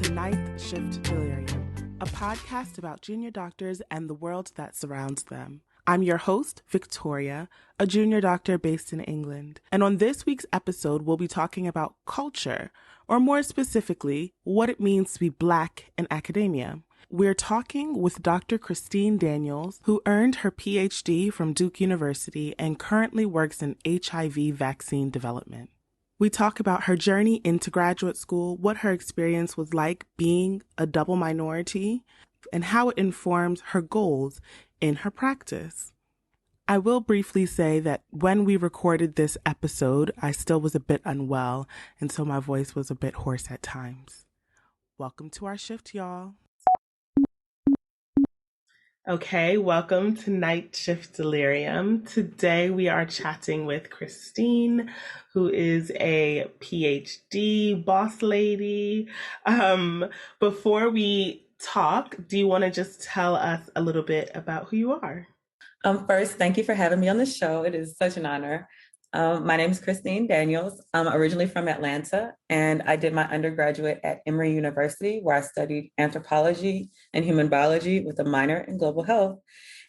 to Night Shift Delirium, a podcast about junior doctors and the world that surrounds them. I'm your host, Victoria, a junior doctor based in England. And on this week's episode, we'll be talking about culture, or more specifically, what it means to be Black in academia. We're talking with Dr. Christine Daniels, who earned her PhD from Duke University and currently works in HIV vaccine development. We talk about her journey into graduate school, what her experience was like being a double minority, and how it informs her goals in her practice. I will briefly say that when we recorded this episode, I still was a bit unwell, and so my voice was a bit hoarse at times. Welcome to our shift, y'all. Okay, welcome to Night Shift Delirium. Today we are chatting with Christine, who is a PhD boss lady. Before we talk, do you want to just tell us a little bit about who you are? First, thank you for having me on the show. It is such an honor. My name is Christine Daniels. I'm originally from Atlanta, and I did my undergraduate at Emory University, where I studied anthropology and human biology with a minor in global health.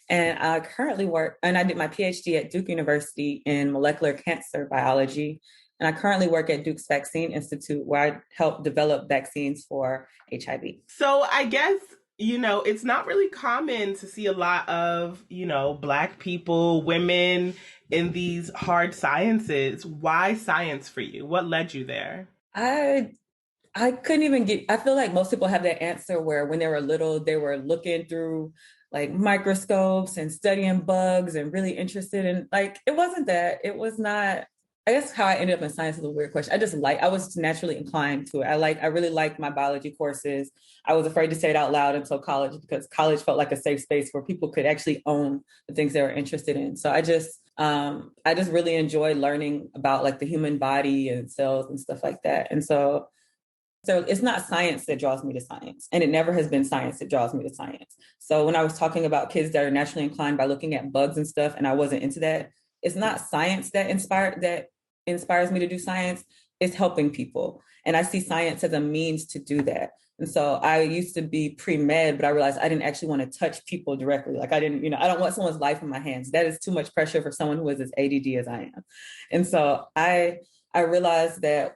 And I currently work, and I did my PhD at Duke University in molecular cancer biology. And I currently work at Duke's Vaccine Institute, where I help develop vaccines for HIV. So I guess, it's not really common to see a lot of, Black people, women in these hard sciences. Why science for you? What led you there? I couldn't even I feel like most people have that answer where when they were little, they were looking through like microscopes and studying bugs and really interested in, like, it wasn't that. It was not, I guess how I ended up in science is a weird question. I was naturally inclined to it. I really liked my biology courses. I was afraid to say it out loud until college, because college felt like a safe space where people could actually own the things they were interested in. So I just really enjoyed learning about like the human body and cells and stuff like that. And so it's not science that draws me to science, and it never has been science that draws me to science. So when I was talking about kids that are naturally inclined by looking at bugs and stuff, and I wasn't into that, it's not science that inspires me to do science. It's helping people. And I see science as a means to do that. And so I used to be pre-med, but I realized I didn't actually want to touch people directly. Like I don't want someone's life in my hands. That is too much pressure for someone who is as ADD as I am. And so I realized that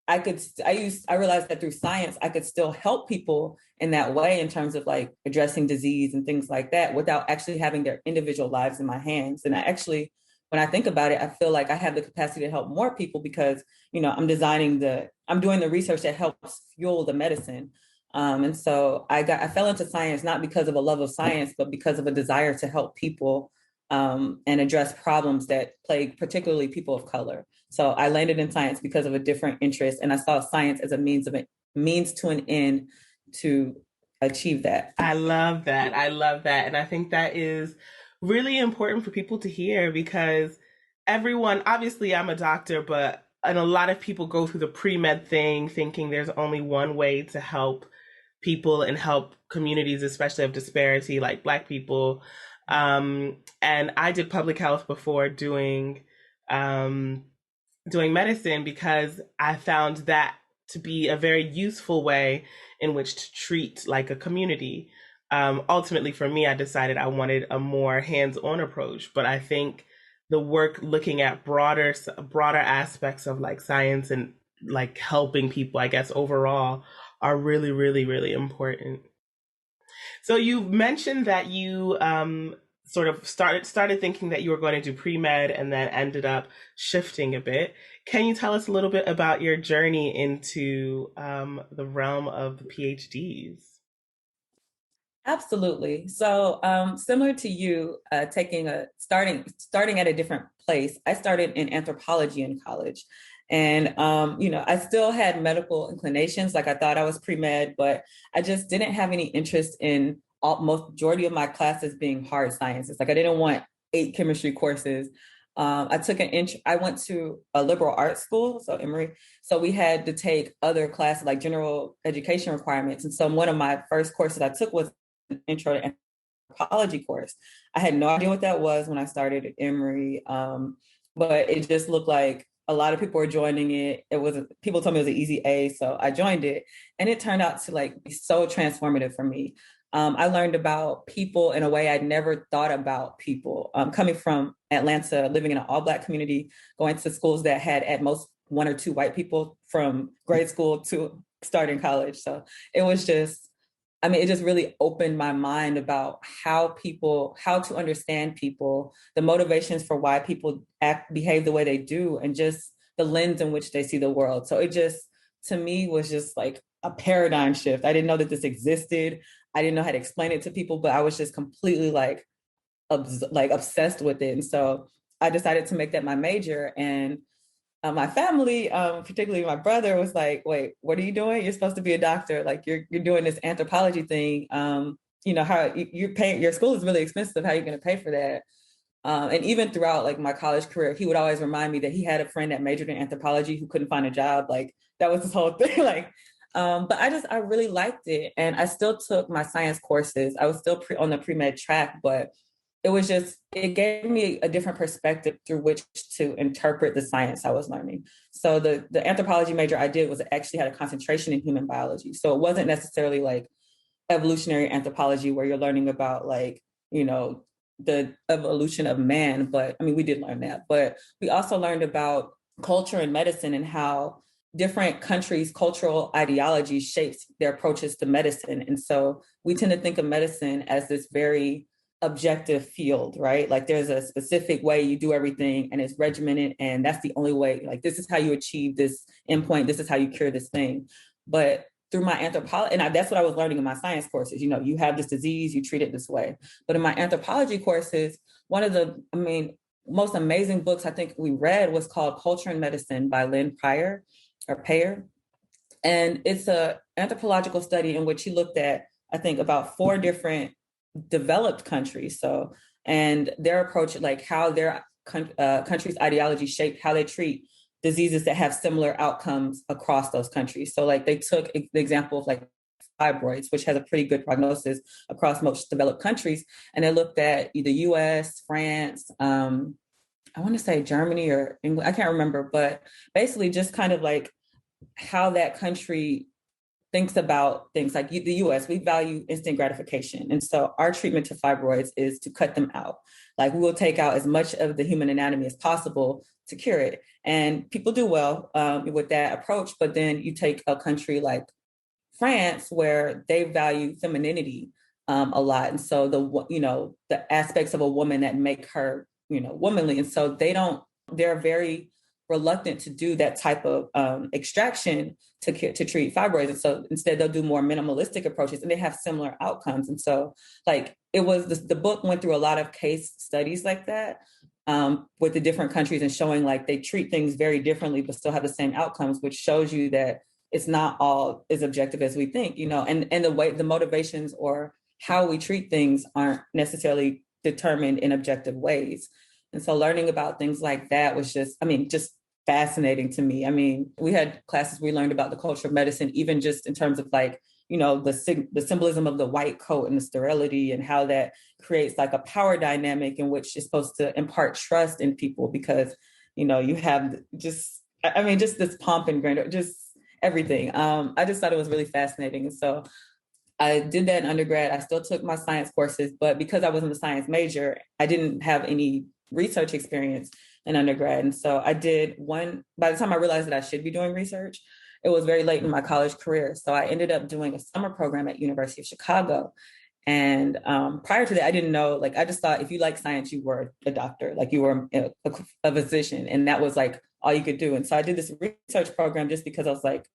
I realized that through science, I could still help people in that way, in terms of like addressing disease and things like that, without actually having their individual lives in my hands. And when I think about it, I feel like I have the capacity to help more people because, I'm doing the research that helps fuel the medicine. And so I fell into science, not because of a love of science, but because of a desire to help people and address problems that plague particularly people of color. So I landed in science because of a different interest, and I saw science as a means to an end to achieve that. I love that. And I think that is really important for people to hear, because everyone, obviously I'm a doctor, and a lot of people go through the pre-med thing thinking there's only one way to help people and help communities, especially of disparity, like Black people. And I did public health before doing medicine, because I found that to be a very useful way in which to treat like a community. Ultimately, for me, I decided I wanted a more hands-on approach, but I think the work looking at broader aspects of like science and like helping people, I guess, overall, are really, really, really important. So you mentioned that you sort of started thinking that you were going to do pre-med and then ended up shifting a bit. Can you tell us a little bit about your journey into the realm of the PhDs? Absolutely. So similar to you, starting at a different place, I started in anthropology in college. And, I still had medical inclinations. Like I thought I was pre-med, but I just didn't have any interest in majority of my classes being hard sciences. Like I didn't want 8 chemistry courses. I went to a liberal arts school, so Emory. So we had to take other classes like general education requirements. And so one of my first courses I took was an intro to anthropology course. I had no idea what that was when I started at Emory. But it just looked like a lot of people were joining it. People told me it was an easy A, so I joined it, and it turned out to like be so transformative for me. I learned about people in a way I'd never thought about people. Coming from Atlanta, living in an all-Black community, going to schools that had at most one or two white people from grade school to starting college. So it was just, I mean, it just really opened my mind about how to understand people, the motivations for why people behave the way they do, and just the lens in which they see the world. So it just, to me, was just like a paradigm shift. I didn't know that this existed. I didn't know how to explain it to people, but I was just completely like obsessed with it. And so I decided to make that my major. And my family, particularly my brother, was like, "Wait, what are you doing? You're supposed to be a doctor. Like you're doing this anthropology thing. How you're paying, your school is really expensive. How are you going to pay for that?" And even throughout like my college career, he would always remind me that he had a friend that majored in anthropology who couldn't find a job. Like that was his whole thing. But I really liked it, and I still took my science courses. I was still on the pre-med track, but it gave me a different perspective through which to interpret the science I was learning. So the anthropology major I did was actually had a concentration in human biology. So it wasn't necessarily like evolutionary anthropology where you're learning about like, the evolution of man. But I mean, we did learn that, but we also learned about culture and medicine and how different countries' cultural ideology shapes their approaches to medicine. And so we tend to think of medicine as this very objective field, right? Like there's a specific way you do everything and it's regimented, and that's the only way. Like this is how you achieve this endpoint. This is how you cure this thing. But through my anthropology, and that's what I was learning in my science courses. You have this disease, you treat it this way. But in my anthropology courses, one of the, most amazing books I think we read was called Culture and Medicine by Lynn Payer. And it's a anthropological study in which he looked at, I think, about 4 different developed countries. So, and their approach, like how their country's ideology shaped how they treat diseases that have similar outcomes across those countries. So like they took the example of like fibroids, which has a pretty good prognosis across most developed countries. And they looked at either US, France, I want to say Germany or England, I can't remember, but basically just kind of like how that country thinks about things. Like the US, we value instant gratification. And so our treatment to fibroids is to cut them out. Like we will take out as much of the human anatomy as possible to cure it. And people do well with that approach. But then you take a country like France, where they value femininity a lot. And so the aspects of a woman that make her, womanly. And so they're very reluctant to do that type of extraction to treat fibroids. And so instead they'll do more minimalistic approaches, and they have similar outcomes. And so like the book went through a lot of case studies like that with the different countries, and showing like they treat things very differently, but still have the same outcomes, which shows you that it's not all as objective as we think, and the way the motivations or how we treat things aren't necessarily determined in objective ways. And so learning about things like that was just fascinating to me. I mean, we had classes we learned about the culture of medicine, even just in terms of like, the symbolism of the white coat and the sterility, and how that creates like a power dynamic in which is supposed to impart trust in people, because, you have just this pomp and grandeur, just everything. I just thought it was really fascinating. And so I did that in undergrad. I still took my science courses, but because I wasn't a science major, I didn't have any research experience in undergrad. And so by the time I realized that I should be doing research, it was very late in my college career. So I ended up doing a summer program at University of Chicago. And prior to that, I didn't know, like, I just thought if you like science, you were a doctor, like you were a physician, and that was like all you could do. And so I did this research program just because I was like,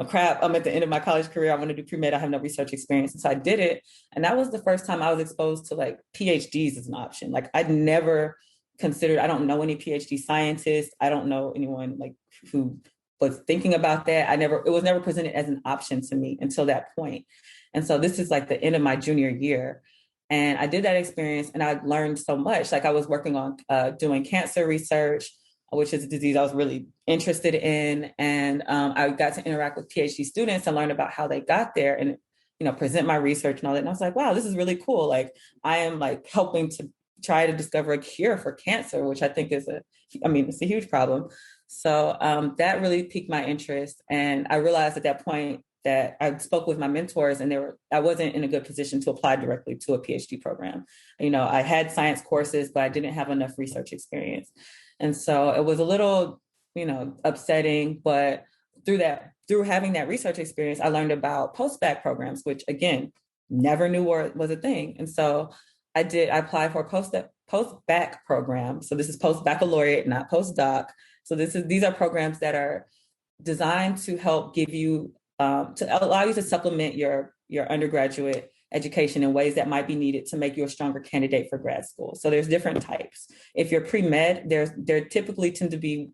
crap, I'm at the end of my college career. I want to do pre-med. I have no research experience. And so I did it. And that was the first time I was exposed to like PhDs as an option. Like I'd never considered, I don't know any PhD scientists. I don't know anyone like who was thinking about that. It was never presented as an option to me until that point. And so this is like the end of my junior year. And I did that experience and I learned so much. Like I was working on doing cancer research, which is a disease I was really interested in. And I got to interact with PhD students and learn about how they got there and, present my research and all that. And I was like, wow, this is really cool. Like I am like helping to try to discover a cure for cancer, which I think is it's a huge problem. So that really piqued my interest. And I realized at that point that I spoke with my mentors, and I wasn't in a good position to apply directly to a PhD program. I had science courses, but I didn't have enough research experience. And so it was a little, upsetting, but through having that research experience, I learned about post-bac programs, which again, never knew was a thing. And so I applied for a post-bac program. So this is post-baccalaureate, not postdoc. So these are programs that are designed to help give you, to allow you to supplement your undergraduate education in ways that might be needed to make you a stronger candidate for grad school. So there's different types. If you're pre-med, there typically tend to be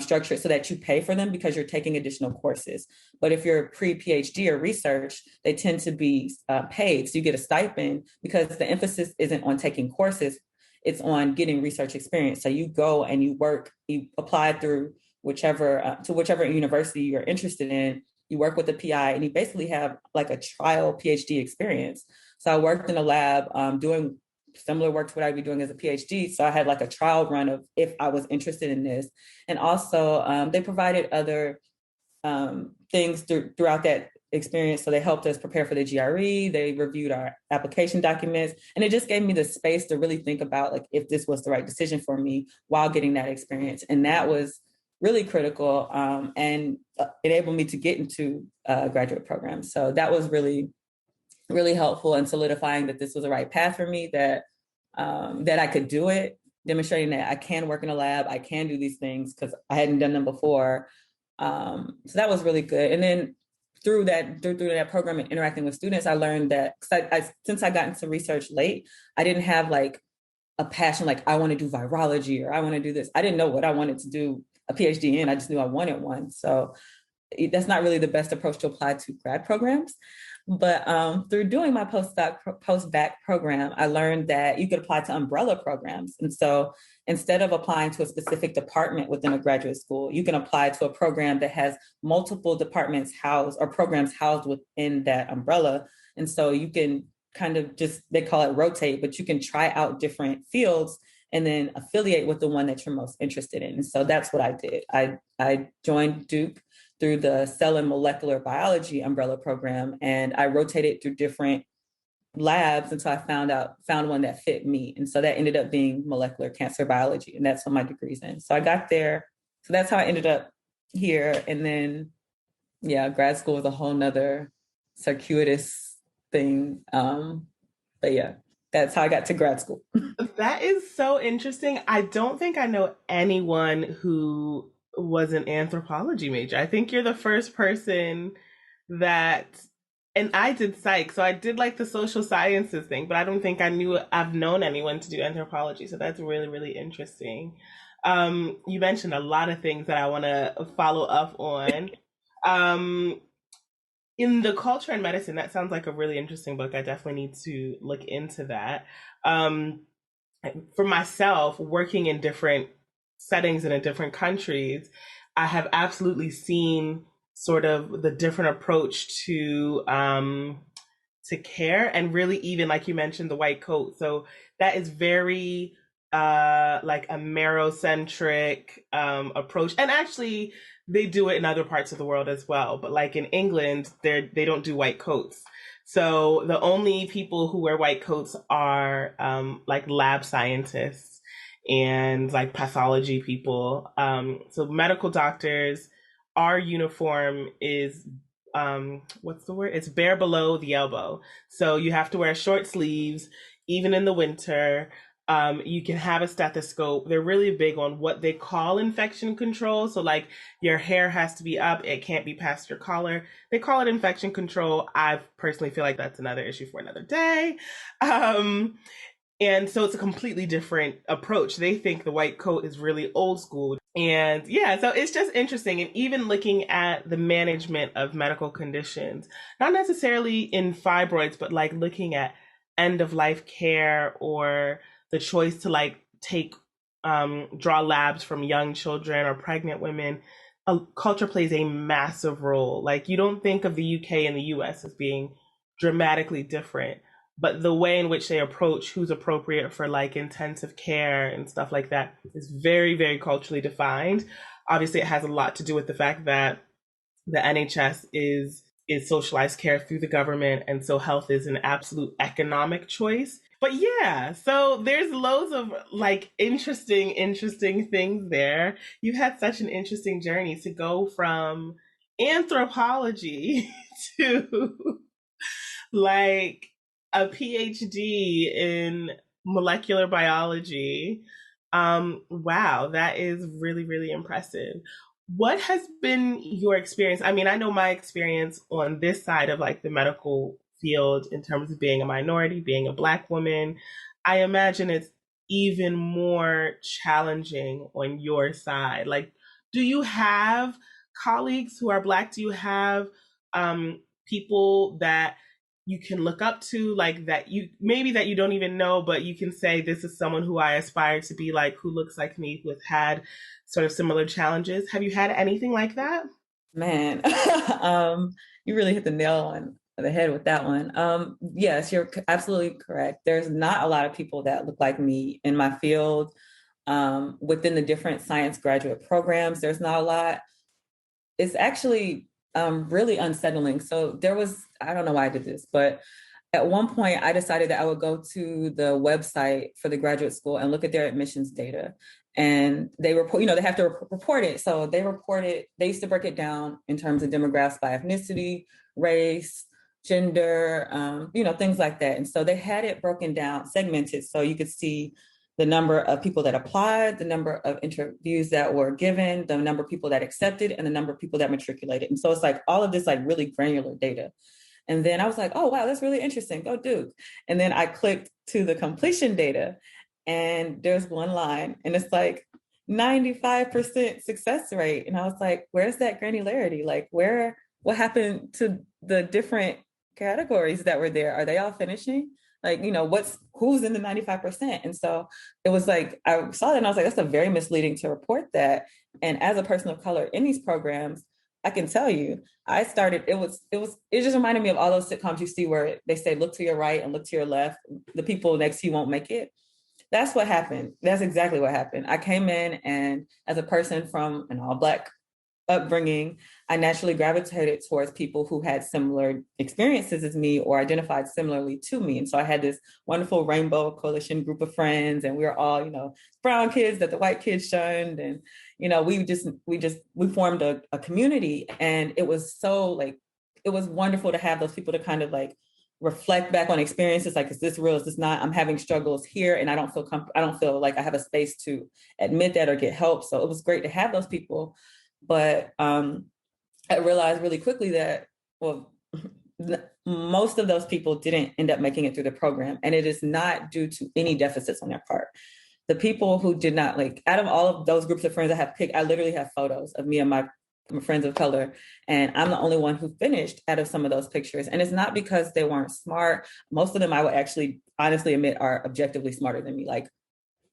structured so that you pay for them because you're taking additional courses. But if you're pre-PhD or research, they tend to be paid. So you get a stipend because the emphasis isn't on taking courses, it's on getting research experience. So you go and you work, you apply through whichever university you're interested in, you work with a PI, and you basically have like a trial PhD experience. So I worked in a lab doing similar work to what I'd be doing as a PhD. So I had like a trial run of if I was interested in this. And also they provided other things throughout that experience. So they helped us prepare for the GRE. They reviewed our application documents. And it just gave me the space to really think about like if this was the right decision for me while getting that experience. And that was really critical and enabled me to get into graduate programs. So that was really helpful in solidifying that this was the right path for me, that I could do it, demonstrating that I can work in a lab, I can do these things because I hadn't done them before. So that was really good. And then through that program and interacting with students, I learned that since I got into research late, I didn't have like a passion, like I want to do virology or I want to do this. I didn't know what I wanted to do a PhD in. I just knew I wanted one. So that's not really the best approach to apply to grad programs. But through doing my post-bac program, I learned that you could apply to umbrella programs. And so instead of applying to a specific department within a graduate school, you can apply to a program that has multiple departments housed or programs housed within that umbrella. And so you can kind of they call it rotate, but you can try out different fields and then affiliate with the one that you're most interested in. And so that's what I did. I joined Duke through the cell and molecular biology umbrella program. And I rotated through different labs until I found one that fit me. And so that ended up being molecular cancer biology. And that's what my degree's in. So I got there. So that's how I ended up here. And then, grad school was a whole nother circuitous thing. But yeah, that's how I got to grad school. That is so interesting. I don't think I know anyone who was an anthropology major. I think you're the first person and I did psych, so I did like the social sciences thing, but I don't think I've known anyone to do anthropology. So that's really, really interesting. You mentioned a lot of things that I want to follow up on. In the culture and medicine, that sounds like a really interesting book. I definitely need to look into that. For myself, working in different settings and in different countries, I have absolutely seen sort of the different approach to care, and really even like you mentioned the white coat. So that is very like a Merocentric approach, and actually they do it in other parts of the world as well. But like in England, they don't do white coats. So the only people who wear white coats are like lab scientists and like pathology people. So medical doctors, our uniform is what's the word? It's bare below the elbow. So you have to wear short sleeves, even in the winter. You can have a stethoscope. They're really big on what they call infection control. So like your hair has to be up. It can't be past your collar. They call it infection control. I personally feel like that's another issue for another day. And so it's a completely different approach. They think the white coat is really old school. And yeah, so it's just interesting. And even looking at the management of medical conditions, not necessarily in fibroids, but like looking at end of life care or the choice to like draw labs from young children or pregnant women, culture plays a massive role. Like you don't think of the UK and the US as being dramatically different, but the way in which they approach who's appropriate for like intensive care and stuff like that is very, very culturally defined. Obviously, it has a lot to do with the fact that the NHS is socialized care through the government, and so health is an absolute economic choice. But yeah, so there's loads of like interesting things there. You've had such an interesting journey to go from anthropology to like a PhD in molecular biology. Wow, that is really, really impressive. What has been your experience? I mean, I know my experience on this side of like the medical field in terms of being a minority, being a Black woman. I imagine it's even more challenging on your side. Like, do you have colleagues who are Black? Do you have people that you can look up to, like that you maybe that you don't even know, but you can say this is someone who I aspire to be like, who looks like me, who has had sort of similar challenges? Have you had anything like that? Man, you really hit the nail on the head with that one. Yes, you're absolutely correct. There's not a lot of people that look like me in my field. Within the different science graduate programs, there's not a lot. It's actually really unsettling. So there was, I don't know why I did this, but at one point I decided that I would go to the website for the graduate school and look at their admissions data. And they report, they have to report it. So they used to break it down in terms of demographics by ethnicity, race, gender, things like that. And so they had it broken down, segmented, so you could see the number of people that applied, the number of interviews that were given, the number of people that accepted, and the number of people that matriculated. And so it's like all of this like really granular data. And then I was like, oh, wow, that's really interesting. Go Duke. And then I clicked to the completion data, and there's one line, and it's like 95% success rate. And I was like, where's that granularity? Like, what happened to the different categories that were there? Are they all finishing? Like, who's in the 95%? And so it was like, I saw that and I was like, that's a very misleading to report that. And as a person of color in these programs, I can tell you, it just reminded me of all those sitcoms you see where they say, look to your right and look to your left. The people next to you won't make it. That's what happened. That's exactly what happened. I came in, and as a person from an all Black upbringing, I naturally gravitated towards people who had similar experiences as me or identified similarly to me. And so I had this wonderful rainbow coalition group of friends, and we were all, brown kids that the white kids shunned. And, we formed a community. And it was so like, it was wonderful to have those people to kind of like reflect back on experiences. Like, is this real? Is this not? I'm having struggles here, and I don't feel like I have a space to admit that or get help. So it was great to have those people. But I realized really quickly that, well, most of those people didn't end up making it through the program. And it is not due to any deficits on their part. The people who did not, like, out of all of those groups of friends I have picked, I literally have photos of me and my friends of color. And I'm the only one who finished out of some of those pictures. And it's not because they weren't smart. Most of them, I would actually honestly admit, are objectively smarter than me, like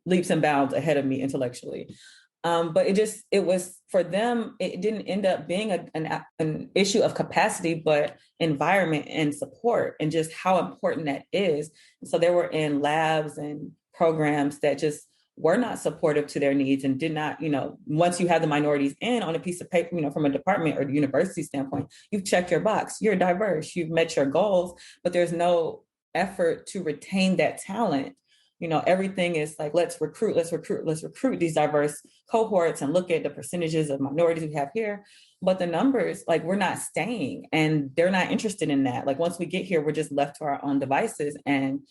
leaps and bounds ahead of me intellectually. But it was for them, it didn't end up being an issue of capacity, but environment and support, and just how important that is. So they were in labs and programs that just were not supportive to their needs, and did not, once you have the minorities in on a piece of paper, from a department or the university standpoint, you've checked your box, you're diverse, you've met your goals, but there's no effort to retain that talent. Everything is like, let's recruit these diverse cohorts and look at the percentages of minorities we have here. But the numbers, like, we're not staying, and they're not interested in that. Like, once we get here, we're just left to our own devices. And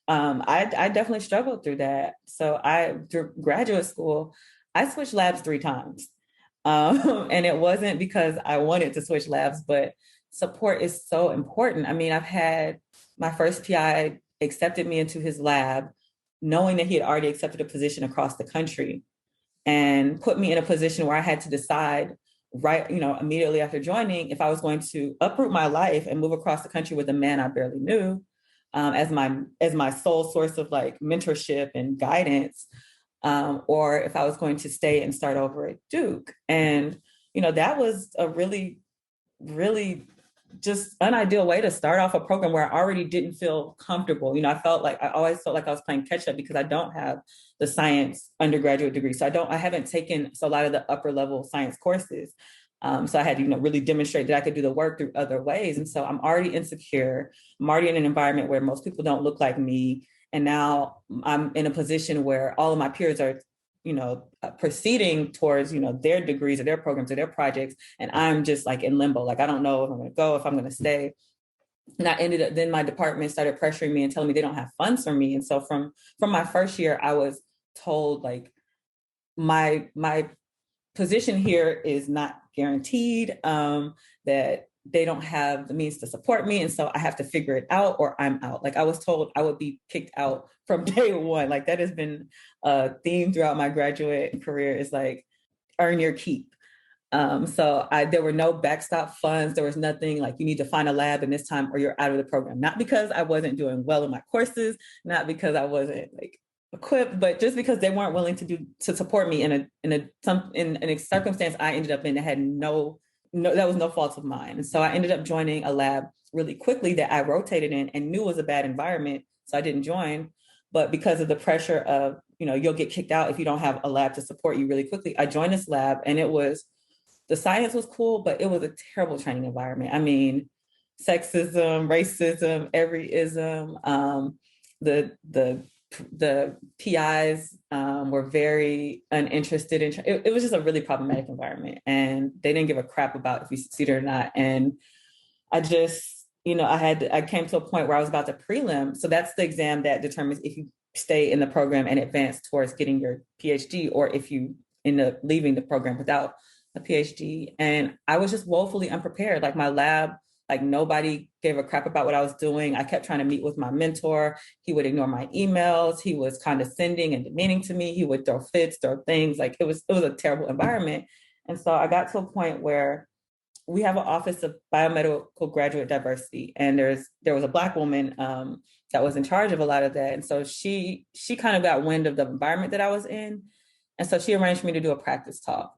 I definitely struggled through that. So through graduate school, I switched labs 3 times. And it wasn't because I wanted to switch labs, but support is so important. I mean, I've had my first PI accepted me into his lab, knowing that he had already accepted a position across the country, and put me in a position where I had to decide immediately after joining, if I was going to uproot my life and move across the country with a man I barely knew, as my sole source of like mentorship and guidance, or if I was going to stay and start over at Duke. And, that was a really, really just unideal way to start off a program where I already didn't feel comfortable. I always felt like I was playing catch up because I don't have the science undergraduate degree. So I haven't taken a lot of the upper level science courses. So I had to, really demonstrate that I could do the work through other ways. And so I'm already insecure. I'm already in an environment where most people don't look like me. And now I'm in a position where all of my peers are, proceeding towards, their degrees or their programs or their projects. And I'm just like in limbo. Like, I don't know if I'm going to go, if I'm going to stay. And then my department started pressuring me and telling me they don't have funds for me. And so from my first year, I was told like my position here is not guaranteed, that they don't have the means to support me. And so I have to figure it out or I'm out. Like I was told I would be kicked out from day one. Like that has been a theme throughout my graduate career, is like earn your keep. There were no backstop funds. There was nothing like you need to find a lab in this time or you're out of the program. Not because I wasn't doing well in my courses, not because I wasn't like equipped, but just because they weren't willing to support me in a circumstance I ended up in that had that was no fault of mine. And so I ended up joining a lab really quickly that I rotated in and knew was a bad environment. So I didn't join. But because of the pressure of, you'll get kicked out if you don't have a lab to support you really quickly, I joined this lab, and the science was cool, but it was a terrible training environment. I mean, sexism, racism, every ism. The PIs were very uninterested in it was just a really problematic environment, and they didn't give a crap about if you succeeded or not. And I just, I came to a point where I was about to prelim. So that's the exam that determines if you stay in the program and advance towards getting your PhD, or if you end up leaving the program without a PhD. And I was just woefully unprepared. Like my lab, like nobody gave a crap about what I was doing. I kept trying to meet with my mentor. He would ignore my emails. He was condescending and demeaning to me. He would throw fits, throw things. Like it was a terrible environment. And so I got to a point where we have an office of biomedical graduate diversity, and there was a Black woman that was in charge of a lot of that. And so she kind of got wind of the environment that I was in. And so she arranged for me to do a practice talk.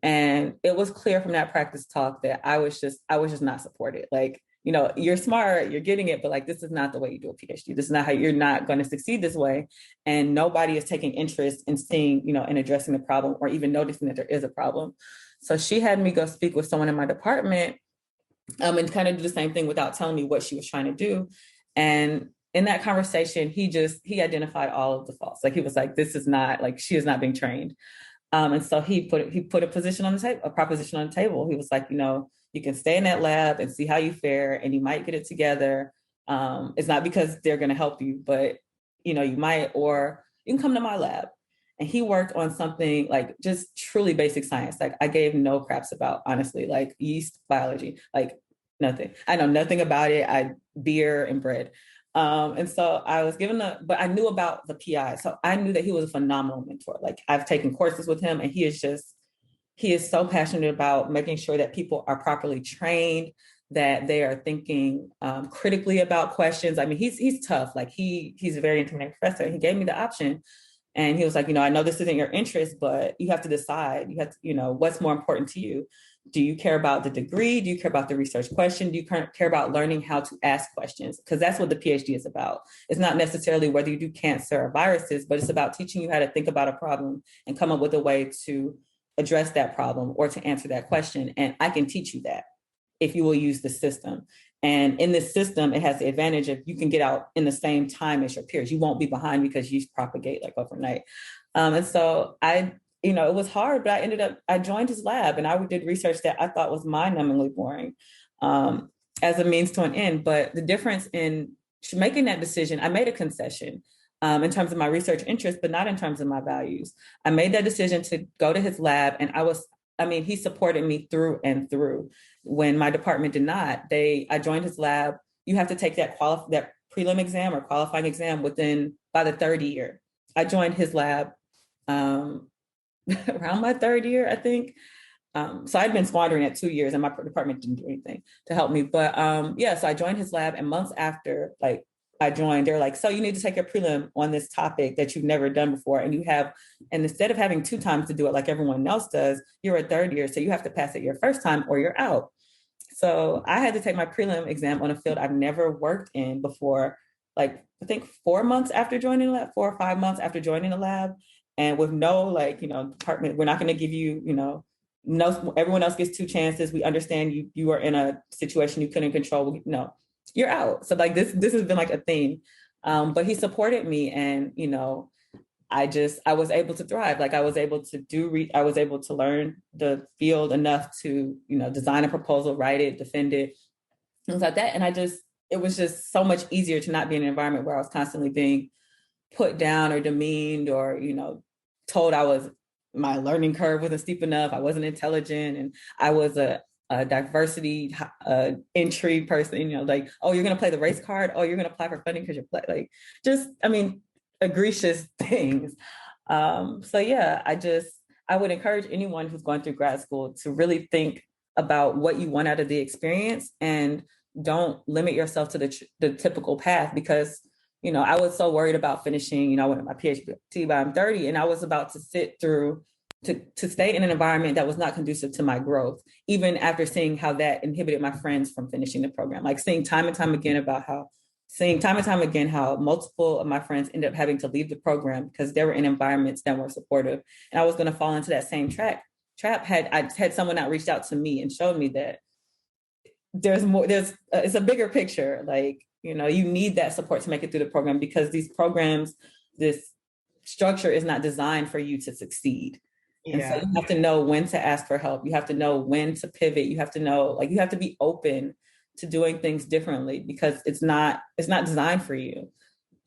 And it was clear from that practice talk that I was just not supported. Like, you're smart, you're getting it, but like, this is not the way you do a PhD. This is not how you're not going to succeed this way. And nobody is taking interest in seeing, in addressing the problem or even noticing that there is a problem. So she had me go speak with someone in my department and kind of do the same thing without telling me what she was trying to do. And in that conversation, he identified all of the faults. Like he was like, this is not like, she is not being trained. And so he put a position on the table, a proposition on the table. He was like, you can stay in that lab and see how you fare, and you might get it together. It's not because they're going to help you, but you might, or you can come to my lab. And he worked on something like just truly basic science. Like I gave no craps about, honestly, like yeast biology, like nothing. I know nothing about it. Beer and bread. And so I was but I knew about the PI. So I knew that he was a phenomenal mentor. Like I've taken courses with him, and he is so passionate about making sure that people are properly trained, that they are thinking critically about questions. I mean, he's tough. Like he's a very intimidating professor. He gave me the option, and he was like, I know this isn't your interest, but you have to decide. You have to, what's more important to you. Do you care about the degree? Do you care about the research question? Do you care about learning how to ask questions? Because that's what the PhD is about. It's not necessarily whether you do cancer or viruses, but it's about teaching you how to think about a problem and come up with a way to address that problem or to answer that question. And I can teach you that if you will use the system. And in this system, it has the advantage of you can get out in the same time as your peers. You won't be behind because you propagate like overnight. And so it was hard, but I joined his lab, and I did research that I thought was mind-numbingly boring as a means to an end. But the difference in making that decision, I made a concession in terms of my research interest, but not in terms of my values. I made that decision to go to his lab, and he supported me through and through. When my department did not, I joined his lab. You have to take that prelim exam or qualifying exam by the third year. I joined his lab around my third year, I think. So I'd been squandering it 2 years, and my department didn't do anything to help me. But so I joined his lab, and months after, like I joined, they're like, so you need to take a prelim on this topic that you've never done before. And instead of having 2 times to do it like everyone else does, you're a third year. So you have to pass it your first time or you're out. So I had to take my prelim exam on a field I've never worked in before, like I think 4 months after joining the lab, 4 or 5 months after joining the lab, and with no like, department, we're not going to give you, no, everyone else gets two chances. We understand you are in a situation you couldn't control. No, you're out. So like this has been like a theme. But he supported me, and I was able to thrive. Like I was able to I was able to learn the field enough to, design a proposal, write it, defend it, things like that. And it was just so much easier to not be in an environment where I was constantly being put down or demeaned or, told my learning curve wasn't steep enough. I wasn't intelligent, and I was a diversity entry person, like, oh, you're going to play the race card. Oh, you're going to apply for funding because you're like, egregious things. So yeah, I would encourage anyone who's going through grad school to really think about what you want out of the experience, and don't limit yourself to the typical path, because I was so worried about finishing, I wanted my PhD by I'm 30, and I was about to sit through to stay in an environment that was not conducive to my growth, even after seeing how that inhibited my friends from finishing the program. Like seeing time and time again how multiple of my friends ended up having to leave the program because they were in environments that weren't supportive. And I was going to fall into that same trap had I had someone not reached out to me and showed me that there's more, it's a bigger picture. Like, you need that support to make it through the program, because these programs, this structure is not designed for you to succeed. Yeah. And so you have to know when to ask for help. You have to know when to pivot. You have to know, like, you have to be open to doing things differently, because it's not designed for you.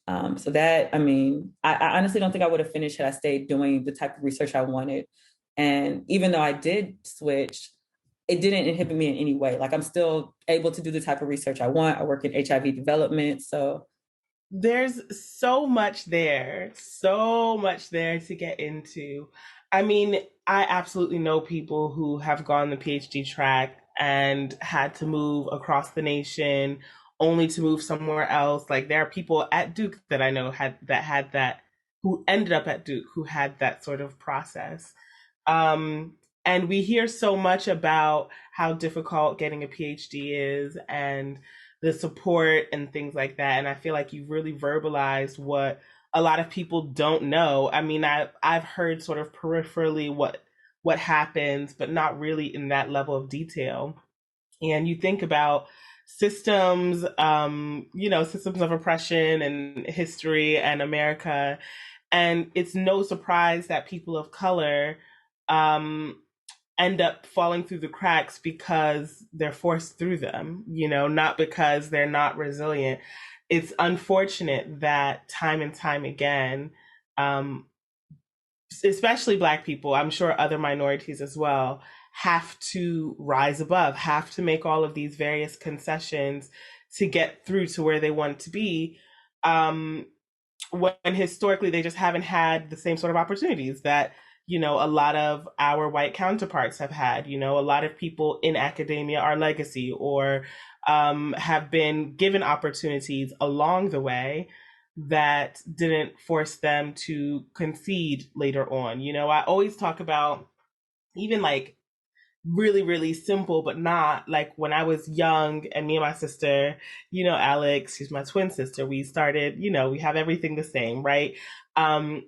So that, I honestly don't think I would have finished had I stayed doing the type of research I wanted. And even though I did switch, it didn't inhibit me in any way. Like, I'm still able to do the type of research I want. I work in HIV development. So there's so much there to get into. I absolutely know people who have gone the PhD track and had to move across the nation only to move somewhere else. Like, there are people at Duke that I know who ended up at Duke, who had that sort of process. And we hear so much about how difficult getting a PhD is, and the support and things like that. And I feel like you've really verbalized what a lot of people don't know. I've heard sort of peripherally what happens, but not really in that level of detail. And you think about systems, systems of oppression and history and America, and it's no surprise that people of color end up falling through the cracks because they're forced through them, not because they're not resilient. It's unfortunate that time and time again, especially Black people, I'm sure other minorities as well, have to rise above, have to make all of these various concessions to get through to where they want to be, when historically they just haven't had the same sort of opportunities that a lot of our white counterparts have had. A lot of people in academia are legacy, or have been given opportunities along the way that didn't force them to concede later on. I always talk about, even like really, really simple, but not, like when I was young and me and my sister, Alex, she's my twin sister, we started, we have everything the same, right?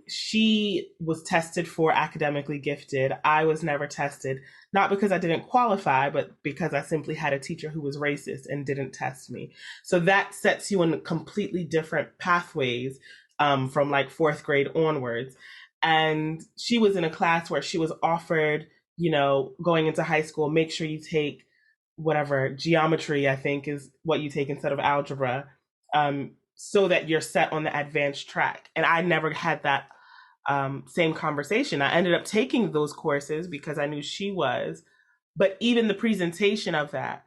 She was tested for academically gifted. I was never tested, not because I didn't qualify, but because I simply had a teacher who was racist and didn't test me. So that sets you in completely different pathways, from like fourth grade onwards. And she was in a class where she was offered, going into high school, make sure you take whatever geometry, I think, is what you take instead of algebra, so that you're set on the advanced track. And I never had that same conversation. I ended up taking those courses because I knew she was, but even the presentation of that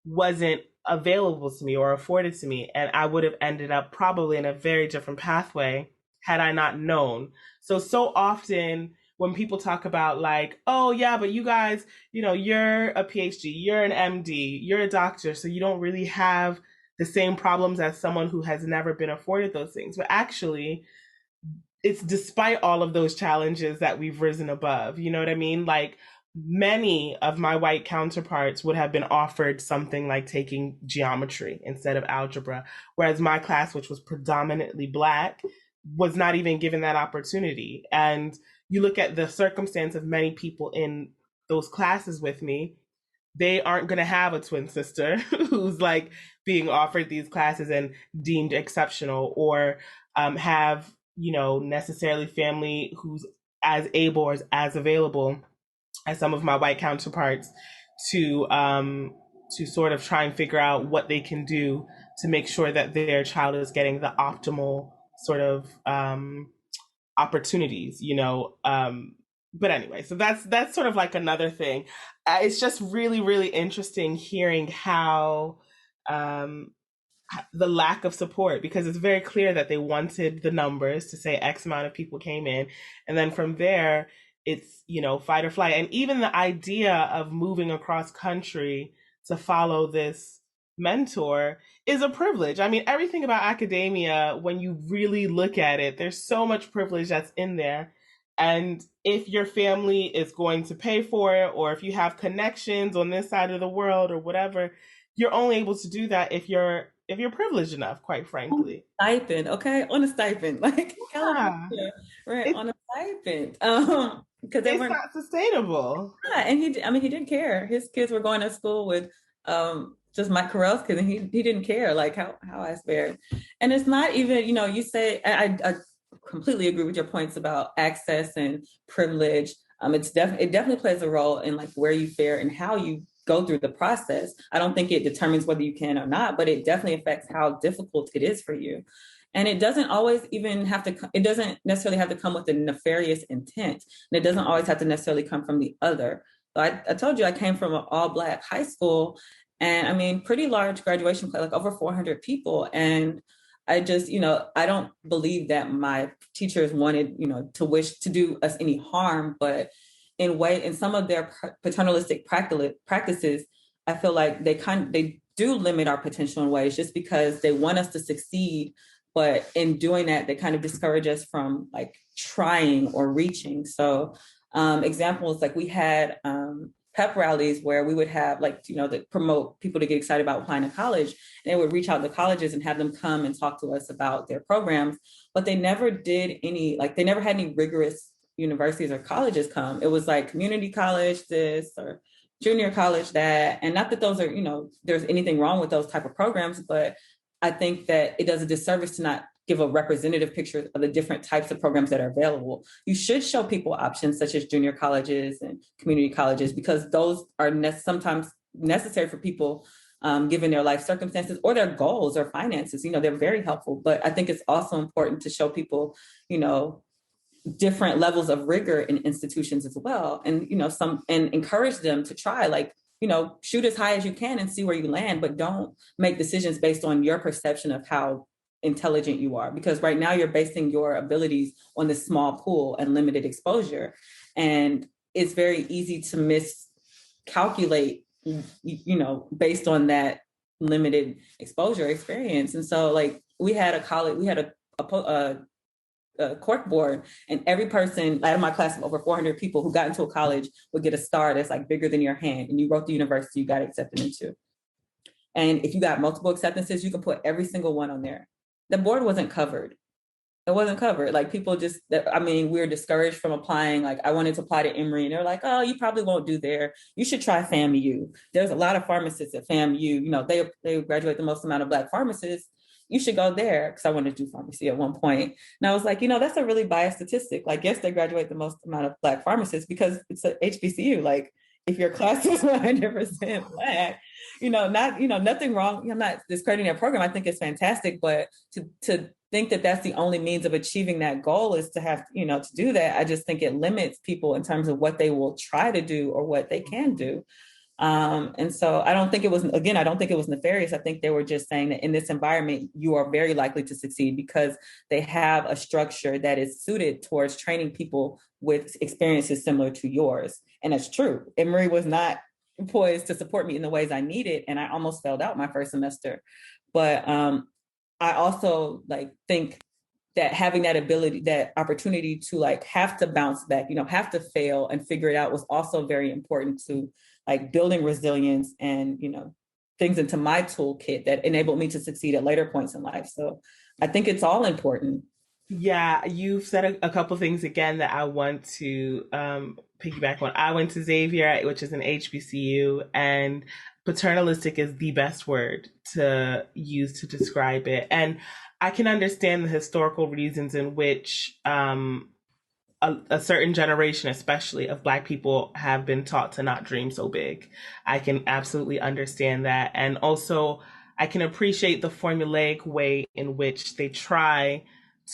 wasn't available to me or afforded to me. And I would have ended up probably in a very different pathway had I not known. So often when people talk about like, oh yeah, but you guys, you're a PhD, you're an MD, you're a doctor, so you don't really have the same problems as someone who has never been afforded those things. But actually, it's despite all of those challenges that we've risen above. You know what I mean? Like, many of my white counterparts would have been offered something like taking geometry instead of algebra, whereas my class, which was predominantly Black, was not even given that opportunity. And you look at the circumstance of many people in those classes with me, they aren't going to have a twin sister who's like being offered these classes and deemed exceptional, or have, necessarily family who's as able or as available as some of my white counterparts to sort of try and figure out what they can do to make sure that their child is getting the optimal sort of opportunities, but anyway, so that's sort of like another thing. It's just really, really interesting hearing how um, the lack of support, because it's very clear that they wanted the numbers to say X amount of people came in, and then from there it's, fight or flight. And even the idea of moving across country to follow this mentor is a privilege. I mean, everything about academia, when you really look at it, there's so much privilege that's in there. And if your family is going to pay for it, or if you have connections on this side of the world or whatever, you're only able to do that if you're privileged enough, quite frankly. Stipend, okay, on a stipend, like Yeah. California, right, It's on a stipend, because they it's weren't. not sustainable. Yeah, and I mean, he didn't care. His kids were going to school with just Mike Carell's kids, and he didn't care, like how I fared. And it's not even, you say, I completely agree with your points about access and privilege. It definitely plays a role in like where you fare and how you go through the process. I don't think it determines whether you can or not, but it definitely affects how difficult it is for you. And it doesn't always even have to, it doesn't necessarily have to come with a nefarious intent. And it doesn't always have to necessarily come from the other. So I told you I came from an all Black high school, and I mean, pretty large graduation, like over 400 people. And I just, I don't believe that my teachers wanted, to wish to do us any harm, but in some of their paternalistic practices, I feel like they do limit our potential in ways just because they want us to succeed. But in doing that, they kind of discourage us from like trying or reaching. So examples, like we had pep rallies where we would have that promote people to get excited about applying to college. And they would reach out to colleges and have them come and talk to us about their programs. But they never did they never had any rigorous universities or colleges come. It was like community college this or junior college that. And not that those are, there's anything wrong with those type of programs, but I think that it does a disservice to not give a representative picture of the different types of programs that are available. You should show people options such as junior colleges and community colleges, because those are sometimes necessary for people given their life circumstances or their goals or finances. They're very helpful, but I think it's also important to show people, different levels of rigor in institutions as well. And, and encourage them to try, shoot as high as you can and see where you land, but don't make decisions based on your perception of how intelligent you are. Because right now you're basing your abilities on this small pool and limited exposure. And it's very easy to miscalculate, based on that limited exposure experience. And so we had a cork board, and every person out of my class of over 400 people who got into a college would get a star that's like bigger than your hand, and you wrote the university you got accepted into. And if you got multiple acceptances, you can put every single one on there. The board wasn't covered. It wasn't covered. Like people we were discouraged from applying. Like I wanted to apply to Emory, and they're like, oh, you probably won't do there. You should try FAMU. There's a lot of pharmacists at FAMU. They graduate the most amount of Black pharmacists. You should go there, because I wanted to do pharmacy at one point. And I was like, that's a really biased statistic. Like, yes, they graduate the most amount of Black pharmacists because it's a HBCU. Like, if your class is 100% Black, nothing wrong. I'm not discrediting that program. I think it's fantastic, but to think that that's the only means of achieving that goal is to have, to do that. I just think it limits people in terms of what they will try to do or what they can do. And so I don't think it was nefarious. I think they were just saying that in this environment, you are very likely to succeed because they have a structure that is suited towards training people with experiences similar to yours. And that's true. Emory was not poised to support me in the ways I needed. And I almost failed out my first semester. But I also think that having that ability, that opportunity to like have to bounce back, have to fail and figure it out was also very important to like building resilience and, things into my toolkit that enabled me to succeed at later points in life. So I think it's all important. Yeah, you've said a couple things again that I want to piggyback on. I went to Xavier, which is an HBCU, and paternalistic is the best word to use to describe it. And I can understand the historical reasons in which a certain generation, especially of Black people, have been taught to not dream so big. I can absolutely understand that. And also, I can appreciate the formulaic way in which they try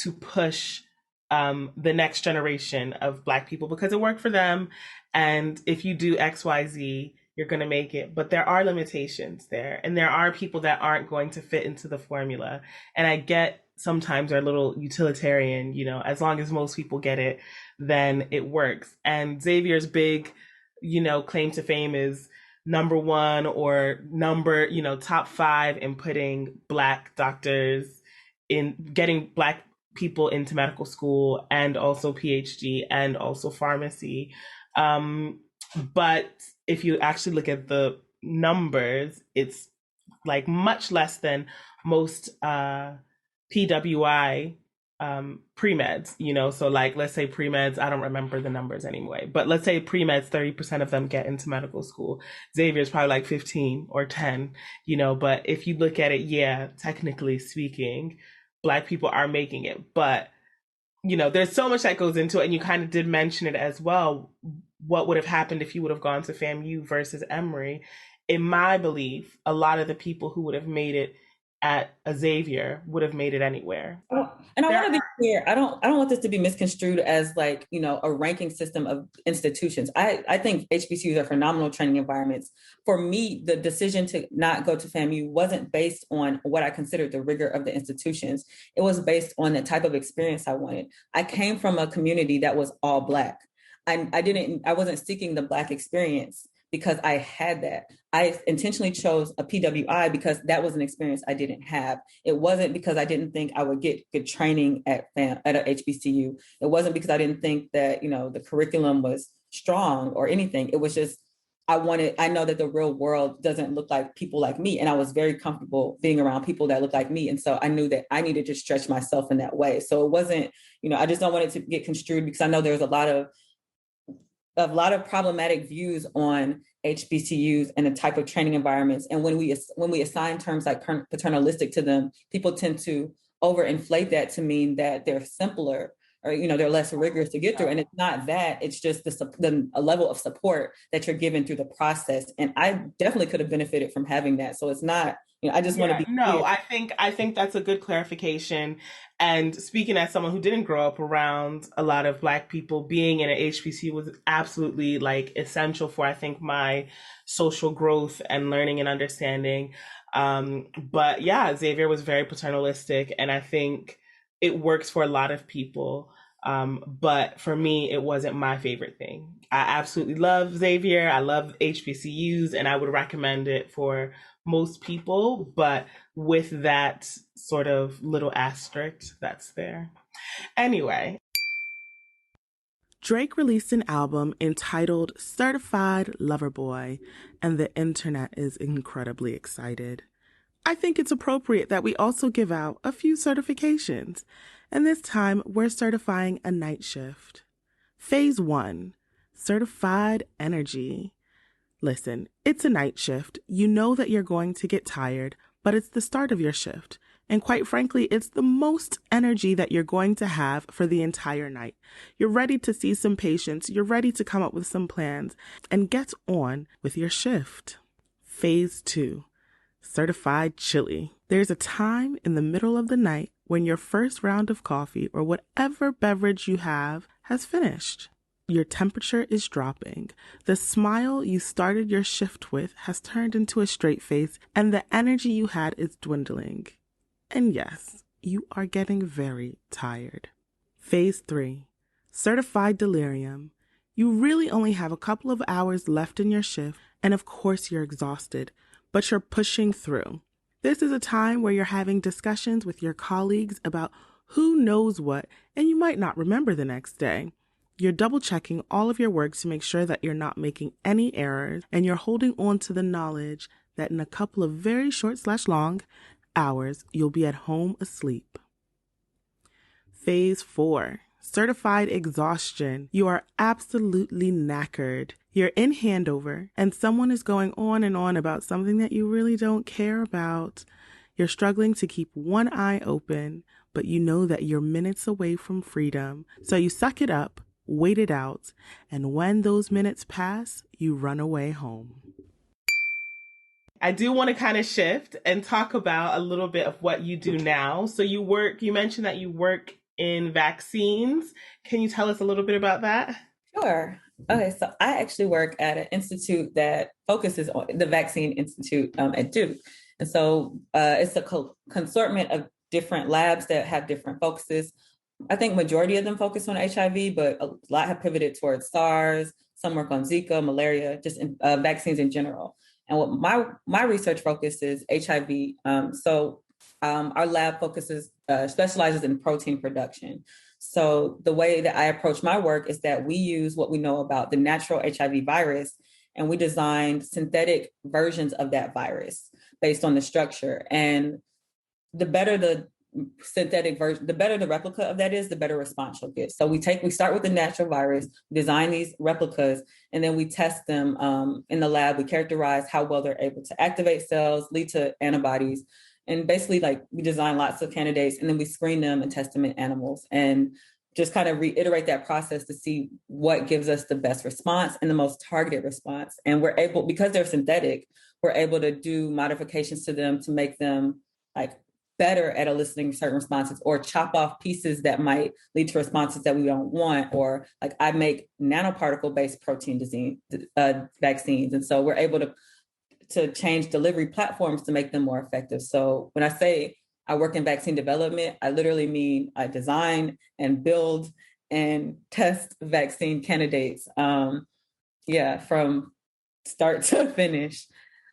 to push the next generation of Black people because it worked for them. And if you do XYZ, you're going to make it. But there are limitations there. And there are people that aren't going to fit into the formula. And I get sometimes they're a little utilitarian, as long as most people get it, then it works. And Xavier's big, claim to fame is number one or top 5 in putting Black doctors in, getting Black people into medical school and also PhD and also pharmacy. But if you actually look at the numbers, it's like much less than most PWI pre-meds, so like let's say pre-meds, I don't remember the numbers anyway, but let's say pre-meds, 30% of them get into medical school. Xavier's probably like 15 or 10, but if you look at it, yeah, technically speaking, Black people are making it, but there's so much that goes into it, and you kind of did mention it as well. What would have happened if you would have gone to FAMU versus Emory? In my belief, a lot of the people who would have made it at a Xavier would have made it anywhere. And I want to be clear. I don't want this to be misconstrued as like, a ranking system of institutions. I think HBCUs are phenomenal training environments. For me, the decision to not go to FAMU wasn't based on what I considered the rigor of the institutions. It was based on the type of experience I wanted. I came from a community that was all Black. I wasn't seeking the Black experience because I had that. I intentionally chose a PWI because that was an experience I didn't have. It wasn't because I didn't think I would get good training at a HBCU. It wasn't because I didn't think that, the curriculum was strong or anything. It was just, I know that the real world doesn't look like people like me. And I was very comfortable being around people that look like me. And so I knew that I needed to stretch myself in that way. So it wasn't, I just don't want it to get construed because I know there's a lot of problematic views on HBCUs and the type of training environments. And when we assign terms like paternalistic to them, people tend to overinflate that to mean that they're simpler or, they're less rigorous to get through. And it's not that, it's just a level of support that you're given through the process. And I definitely could have benefited from having that. So it's not, I just want to be no, clear. I think that's a good clarification. And speaking as someone who didn't grow up around a lot of Black people, being in an HBC was absolutely like essential for, I think, my social growth and learning and understanding. But yeah, Xavier was very paternalistic, and I think it works for a lot of people. But for me, it wasn't my favorite thing. I absolutely love Xavier. I love HBCUs, and I would recommend it for most people, but with that sort of little asterisk that's there. Anyway. Drake released an album entitled Certified Lover Boy, and the internet is incredibly excited. I think it's appropriate that we also give out a few certifications, and this time we're certifying a night shift. Phase 1, Certified Energy. Listen, it's a night shift. You know that you're going to get tired, but it's the start of your shift. And quite frankly, it's the most energy that you're going to have for the entire night. You're ready to see some patients. You're ready to come up with some plans and get on with your shift. Phase 2, Certified Chilly. There's a time in the middle of the night when your first round of coffee or whatever beverage you have has finished. Your temperature is dropping. The smile you started your shift with has turned into a straight face, and the energy you had is dwindling. And yes, you are getting very tired. Phase 3, Certified Delirium. You really only have a couple of hours left in your shift, and of course you're exhausted, but you're pushing through. This is a time where you're having discussions with your colleagues about who knows what, and you might not remember the next day. You're double checking all of your work to make sure that you're not making any errors, and you're holding on to the knowledge that in a couple of very short/long hours, you'll be at home asleep. Phase 4. Certified exhaustion. You are absolutely knackered. You're in handover, and someone is going on and on about something that you really don't care about. You're struggling to keep one eye open, but you know that you're minutes away from freedom. So you suck it up, wait it out, and when those minutes pass, you run away home. I do want to kind of shift and talk about a little bit of what you do now. So you mentioned that you work in vaccines. Can you tell us a little bit about that? Sure. Okay, so I actually work at an institute that focuses on the Vaccine Institute at Duke. And so it's a consortment of different labs that have different focuses. I think majority of them focus on HIV, but a lot have pivoted towards SARS. Some work on Zika, malaria, just vaccines in general. And what my research focus is HIV. Our lab specializes in protein production. So the way that I approach my work is that we use what we know about the natural HIV virus, and we designed synthetic versions of that virus based on the structure. And the better the synthetic version, the better the replica of that is, the better response you'll get. So we start with the natural virus, design these replicas, and then we test them in the lab. We characterize how well they're able to activate cells, lead to antibodies. And basically, we design lots of candidates, and then we screen them and test them in animals, and just kind of reiterate that process to see what gives us the best response and the most targeted response. And we're able, because they're synthetic, we're able to do modifications to them to make them better at eliciting certain responses, or chop off pieces that might lead to responses that we don't want. Or I make nanoparticle-based protein vaccines, and so we're able to change delivery platforms to make them more effective. So when I say I work in vaccine development, I literally mean I design and build and test vaccine candidates. From start to finish.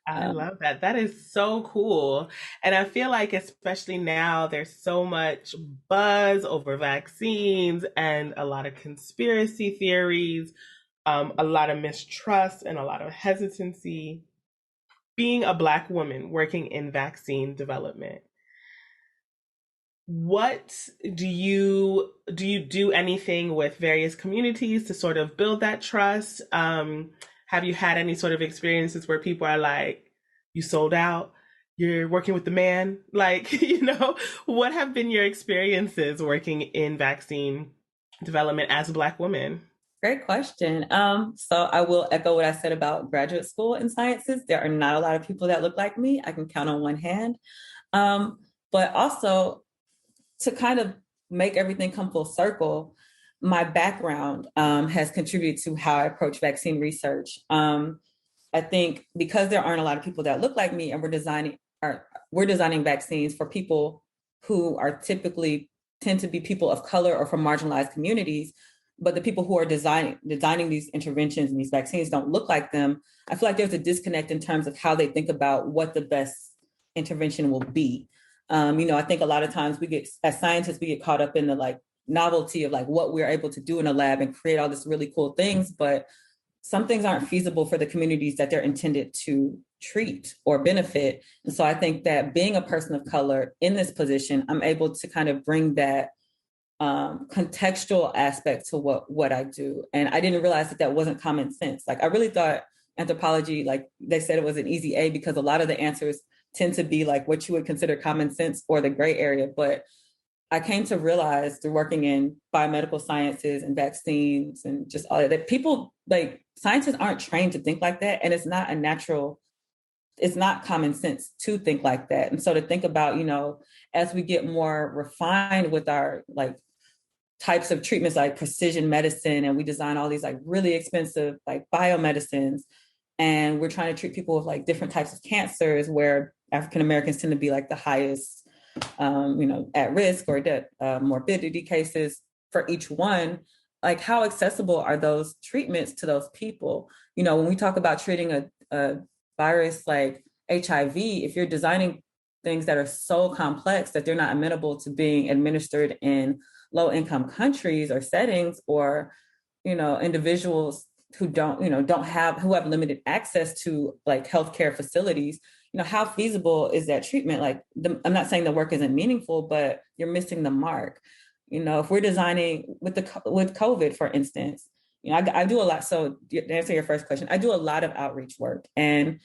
I love that. That is so cool. And I feel like, especially now, there's so much buzz over vaccines and a lot of conspiracy theories, a lot of mistrust and a lot of hesitancy. Being a Black woman working in vaccine development, what do you do anything with various communities to sort of build that trust? Have you had any sort of experiences where people are like, you sold out, you're working with the man? What have been your experiences working in vaccine development as a Black woman? Great question. So I will echo what I said about graduate school in sciences. There are not a lot of people that look like me. I can count on one hand. But also, to kind of make everything come full circle, my background has contributed to how I approach vaccine research. I think because there aren't a lot of people that look like me, and we're designing vaccines for people who are typically tend to be people of color or from marginalized communities, but the people who are designing these interventions and these vaccines don't look like them. I feel like there's a disconnect in terms of how they think about what the best intervention will be. I think a lot of times as scientists, we get caught up in the novelty of what we're able to do in a lab and create all this really cool things, but some things aren't feasible for the communities that they're intended to treat or benefit. And so I think that being a person of color in this position, I'm able to kind of bring that contextual aspect to what I do. And I didn't realize that wasn't common sense. I really thought anthropology, they said it was an easy A because a lot of the answers tend to be what you would consider common sense or the gray area. But I came to realize through working in biomedical sciences and vaccines and just all that people, scientists aren't trained to think like that. And it's not common sense to think like that. And so to think about, as we get more refined with our types of treatments like precision medicine, and we design all these really expensive biomedicines, and we're trying to treat people with different types of cancers where African Americans tend to be the highest at risk or morbidity cases for each one. How accessible are those treatments to those people? When we talk about treating a virus like HIV, if you're designing things that are so complex that they're not amenable to being administered in low income countries or settings, or, individuals who who have limited access to like healthcare facilities. How feasible is that treatment? Like, I'm not saying the work isn't meaningful, but you're missing the mark. If we're designing with COVID, for instance, I do a lot. So to answer your first question, I do a lot of outreach work, and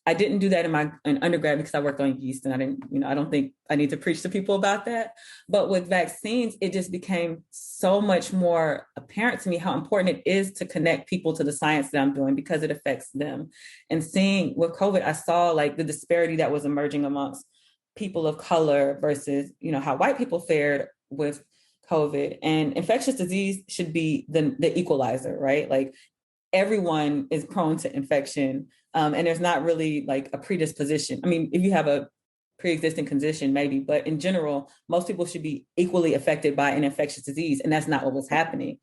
I didn't do that in undergrad because I worked on yeast, and I didn't, I don't think I need to preach to people about that. But with vaccines, it just became so much more apparent to me how important it is to connect people to the science that I'm doing, because it affects them. And seeing with COVID, I saw like the disparity that was emerging amongst people of color versus, how white people fared with COVID. And infectious disease should be the equalizer, right? Like, everyone is prone to infection. And there's not really like a predisposition. I mean, if you have a pre-existing condition, maybe, but in general, most people should be equally affected by an infectious disease. And that's not what was happening.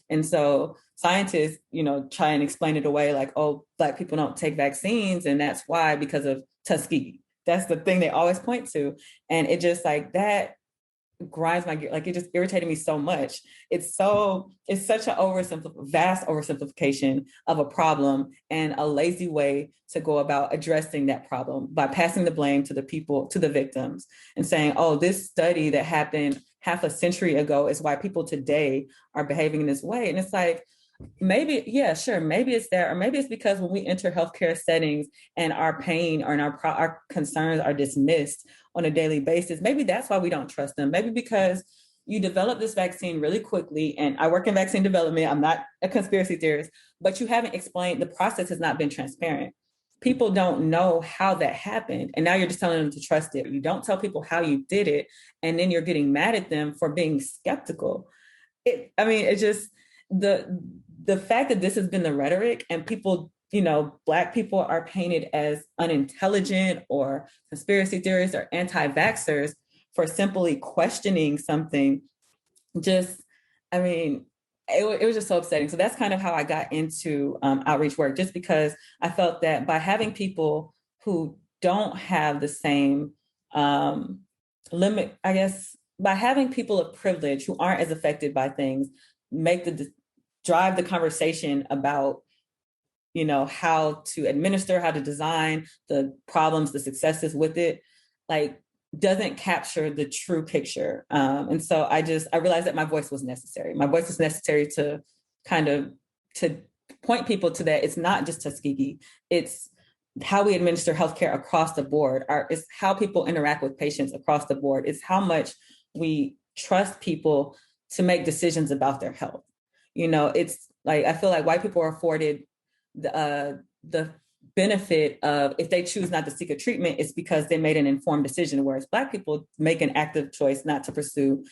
And so scientists, try and explain it away like, oh, Black people don't take vaccines. And that's why, because of Tuskegee. That's the thing they always point to. And it just like that grinds my gear. Like, it just irritated me so much. It's such a vast oversimplification of a problem, and a lazy way to go about addressing that problem by passing the blame to the victims, and saying, oh, this study that happened half a century ago is why people today are behaving in this way. And it's like, maybe, yeah, sure, maybe it's there, or maybe it's because when we enter healthcare settings and our pain or our concerns are dismissed on a daily basis, maybe that's why we don't trust them. Maybe because you develop this vaccine really quickly, and I work in vaccine development, I'm not a conspiracy theorist, but you haven't explained, the process has not been transparent. People don't know how that happened, and now you're just telling them to trust it. You don't tell people how you did it, and then you're getting mad at them for being skeptical. It's just the fact that this has been the rhetoric, and people, Black people are painted as unintelligent or conspiracy theorists or anti-vaxxers for simply questioning something. It was just so upsetting. So that's kind of how I got into outreach work, just because I felt that by having people who don't have the same limit, I guess, by having people of privilege who aren't as affected by things, drive the conversation about, how to administer, how to design, the problems, the successes with it, like, doesn't capture the true picture. And so I realized that my voice was necessary. My voice was necessary to to point people to that. It's not just Tuskegee. It's how we administer healthcare across the board. It's how people interact with patients across the board. It's how much we trust people to make decisions about their health. It's like, I feel like white people are afforded the benefit of, if they choose not to seek a treatment, it's because they made an informed decision, whereas Black people make an active choice not to pursue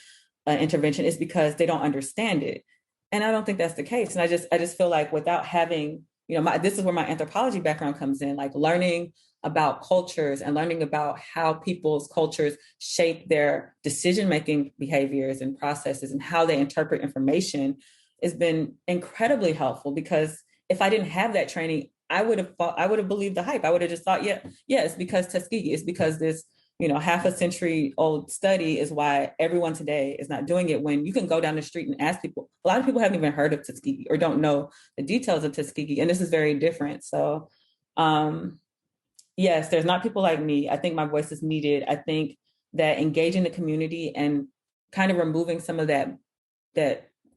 an intervention is because they don't understand it. And I don't think that's the case. And I just feel like without having, this is where my anthropology background comes in, like learning about cultures and learning about how people's cultures shape their decision-making behaviors and processes and how they interpret information has been incredibly helpful. Because if I didn't have that training, I would have believed the hype. I would have just thought, yeah, it's because Tuskegee. It's because this, half a century old study is why everyone today is not doing it. When you can go down the street and ask people, a lot of people haven't even heard of Tuskegee or don't know the details of Tuskegee. And this is very different. So, yes, there's not people like me. I think my voice is needed. I think that engaging the community and kind of removing some of that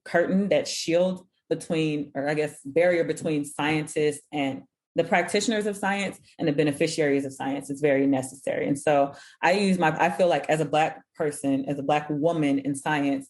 curtain, that shield between, or I guess barrier between scientists and the practitioners of science and the beneficiaries of science is very necessary. And so I feel like as a Black person, as a Black woman in science,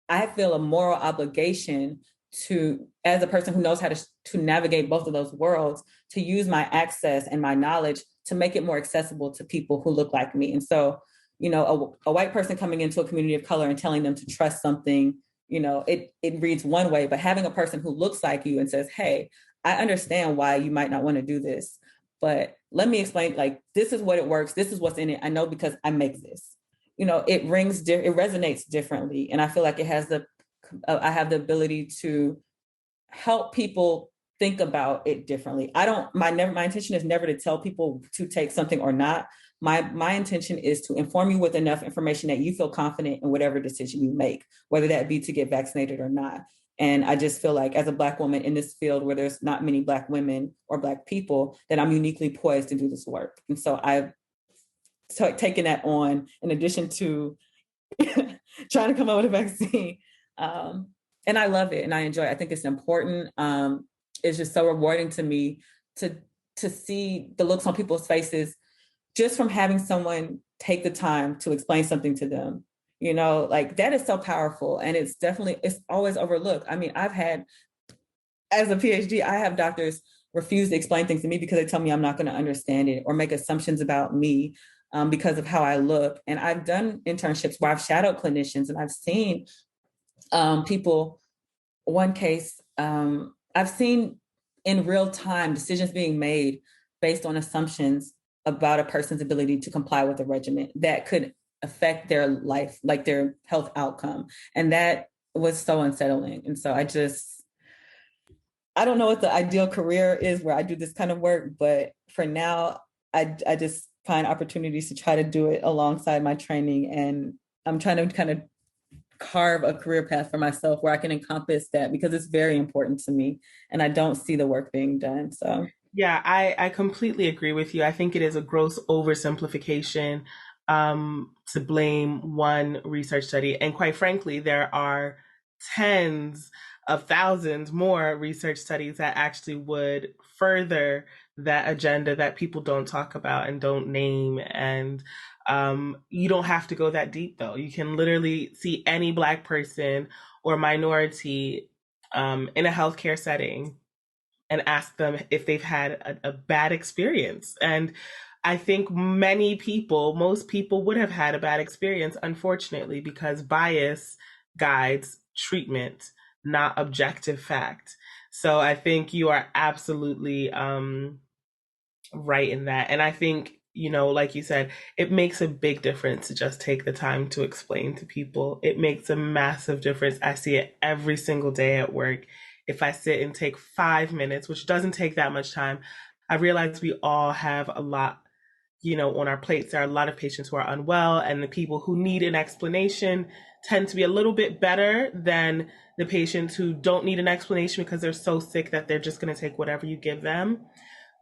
I feel a moral obligation to, as a person who knows how to navigate both of those worlds, to use my access and my knowledge to make it more accessible to people who look like me. And so, a white person coming into a community of color and telling them to trust something, it reads one way, but having a person who looks like you and says, hey, I understand why you might not want to do this, but let me explain, like, this is what it works. This is what's in it. I know because I make this, it resonates differently. And I feel like I have the ability to help people think about it differently. My intention is never to tell people to take something or not, My intention is to inform you with enough information that you feel confident in whatever decision you make, whether that be to get vaccinated or not. And I just feel like as a Black woman in this field where there's not many Black women or Black people, that I'm uniquely poised to do this work. And so I've taken that on in addition to trying to come up with a vaccine. And I love it and I enjoy it. I think it's important. It's just so rewarding to me to see the looks on people's faces just from having someone take the time to explain something to them. You know, like that is so powerful. And it's always overlooked. I mean, I've had, as a PhD, I have doctors refuse to explain things to me because they tell me I'm not going to understand it or make assumptions about me because of how I look. And I've done internships where I've shadowed clinicians and I've seen people, one case, I've seen in real time decisions being made based on assumptions about a person's ability to comply with a regimen that could affect their life, like their health outcome. And that was so unsettling. And so I don't know what the ideal career is where I do this kind of work, but for now, I just find opportunities to try to do it alongside my training. And I'm trying to kind of carve a career path for myself where I can encompass that because it's very important to me and I don't see the work being done. So yeah, I completely agree with you. I think it is a gross oversimplification to blame one research study. And quite frankly, there are tens of thousands more research studies that actually would further that agenda that people don't talk about and don't name. And you don't have to go that deep, though. You can literally see any Black person or minority in a healthcare setting and ask them if they've had a bad experience. And I think most people would have had a bad experience, unfortunately, because bias guides treatment, not objective fact. So I think you are absolutely right in that. And I think, like you said, it makes a big difference to just take the time to explain to people. It makes a massive difference. I see it every single day at work. If I sit and take 5 minutes, which doesn't take that much time, I realize we all have a lot, on our plates. There are a lot of patients who are unwell, and the people who need an explanation tend to be a little bit better than the patients who don't need an explanation because they're so sick that they're just going to take whatever you give them.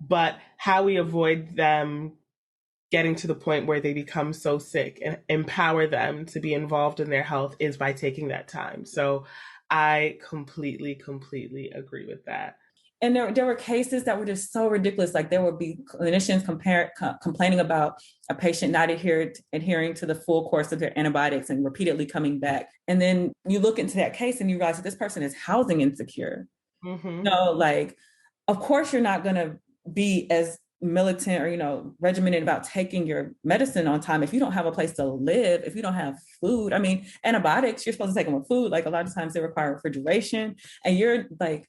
But how we avoid them getting to the point where they become so sick and empower them to be involved in their health is by taking that time. So I completely agree with that. And there were cases that were just so ridiculous. Like there would be clinicians complaining about a patient not adhering to the full course of their antibiotics and repeatedly coming back. And then you look into that case and you realize that this person is housing insecure. Mm-hmm. Like, of course you're not going to be as militant or, regimented about taking your medicine on time if you don't have a place to live, if you don't have food. I mean, antibiotics, you're supposed to take them with food. Like a lot of times they require refrigeration and you're like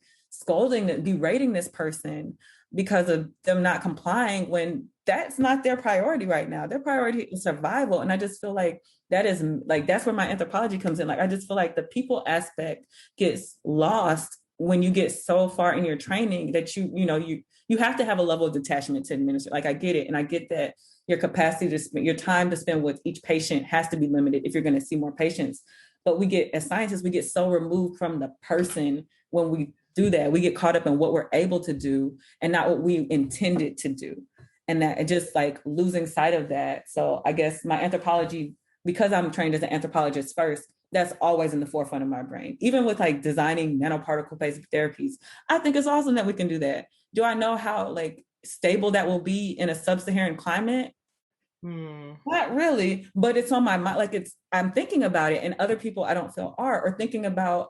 berating this person because of them not complying when that's not their priority right now. Their priority is survival. And I just feel like that's where my anthropology comes in. Like, I just feel like the people aspect gets lost when you get so far in your training that you have to have a level of detachment to administer. Like, I get it. And I get that your capacity to spend your time to spend with each patient has to be limited if you're going to see more patients. But as scientists, we get so removed from the person when we do that. We get caught up in what we're able to do and not what we intended to do. And that it just like losing sight of that. So I guess my anthropology, because I'm trained as an anthropologist first, that's always in the forefront of my brain. Even with like designing nanoparticle-based therapies, I think it's awesome that we can do that. Do I know how like stable that will be in a sub-Saharan climate? Not really, but it's on my mind. Like I'm thinking about it, and other people I don't feel are, or thinking about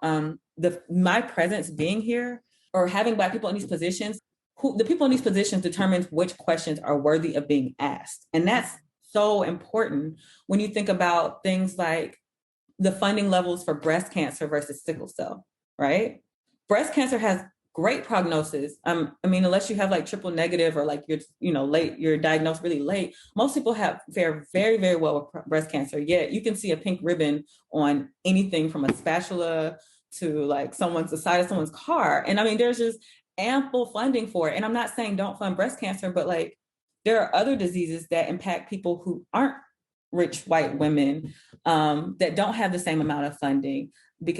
my presence being here or having Black people in these positions. The people in these positions determines which questions are worthy of being asked, and that's so important when you think about things like the funding levels for breast cancer versus sickle cell. Right? Breast cancer has great prognosis. I mean, unless you have like triple negative or like you're diagnosed really late, most people fare very, very well with breast cancer. Yet you can see a pink ribbon on anything from a spatula to like the side of someone's car. And I mean, there's just ample funding for it. And I'm not saying don't fund breast cancer, but like there are other diseases that impact people who aren't rich white women, that don't have the same amount of funding,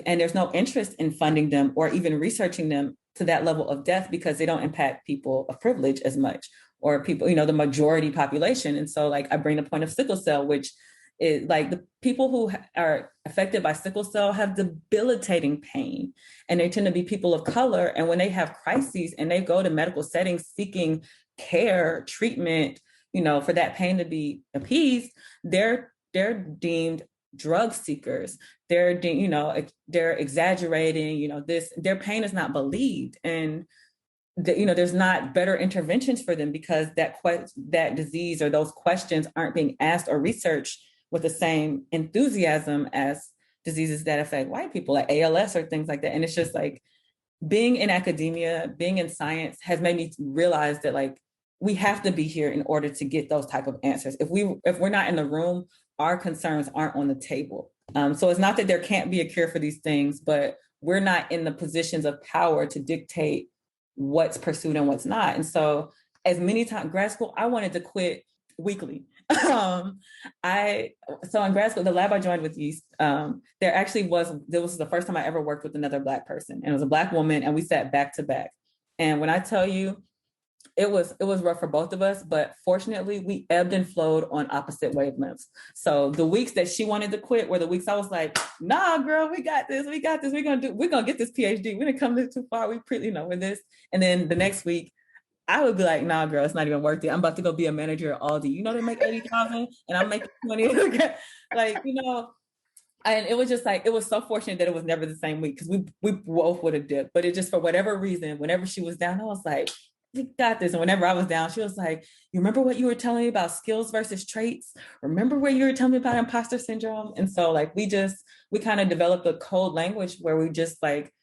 and there's no interest in funding them or even researching them to that level of depth because they don't impact people of privilege as much, or people, the majority population. And so like I bring the point of sickle cell, which is like the people who are affected by sickle cell have debilitating pain, and they tend to be people of color. And when they have crises and they go to medical settings seeking care, treatment, for that pain to be appeased, they're deemed drug seekers. They're they're exaggerating, their pain is not believed. And there's not better interventions for them because that disease or those questions aren't being asked or researched with the same enthusiasm as diseases that affect white people, like ALS or things like that. And it's just like being in academia, being in science has made me realize that like we have to be here in order to get those type of answers. If we're not in the room, our concerns aren't on the table. So it's not that there can't be a cure for these things, but we're not in the positions of power to dictate what's pursued and what's not. And so as many times grad school, I wanted to quit weekly. So in grad school, the lab I joined with yeast, there was the first time I ever worked with another Black person, and it was a Black woman, and we sat back to back. And when I tell you, it was rough for both of us, but fortunately we ebbed and flowed on opposite wavelengths. So the weeks that she wanted to quit were the weeks I was like, nah, girl, we got this. We're going to get this PhD. We didn't come too far. With this. And then the next week I would be like, nah, girl, it's not even worth it. I'm about to go be a manager at Aldi. They make 80,000 and I'm making 20. And it was just like, it was so fortunate that it was never the same week because we both would have dipped. But it just, for whatever reason, whenever she was down, I was like, we got this. And whenever I was down, she was like, you remember what you were telling me about skills versus traits? Remember what you were telling me about imposter syndrome? And so like, we kind of developed a code language where we just like,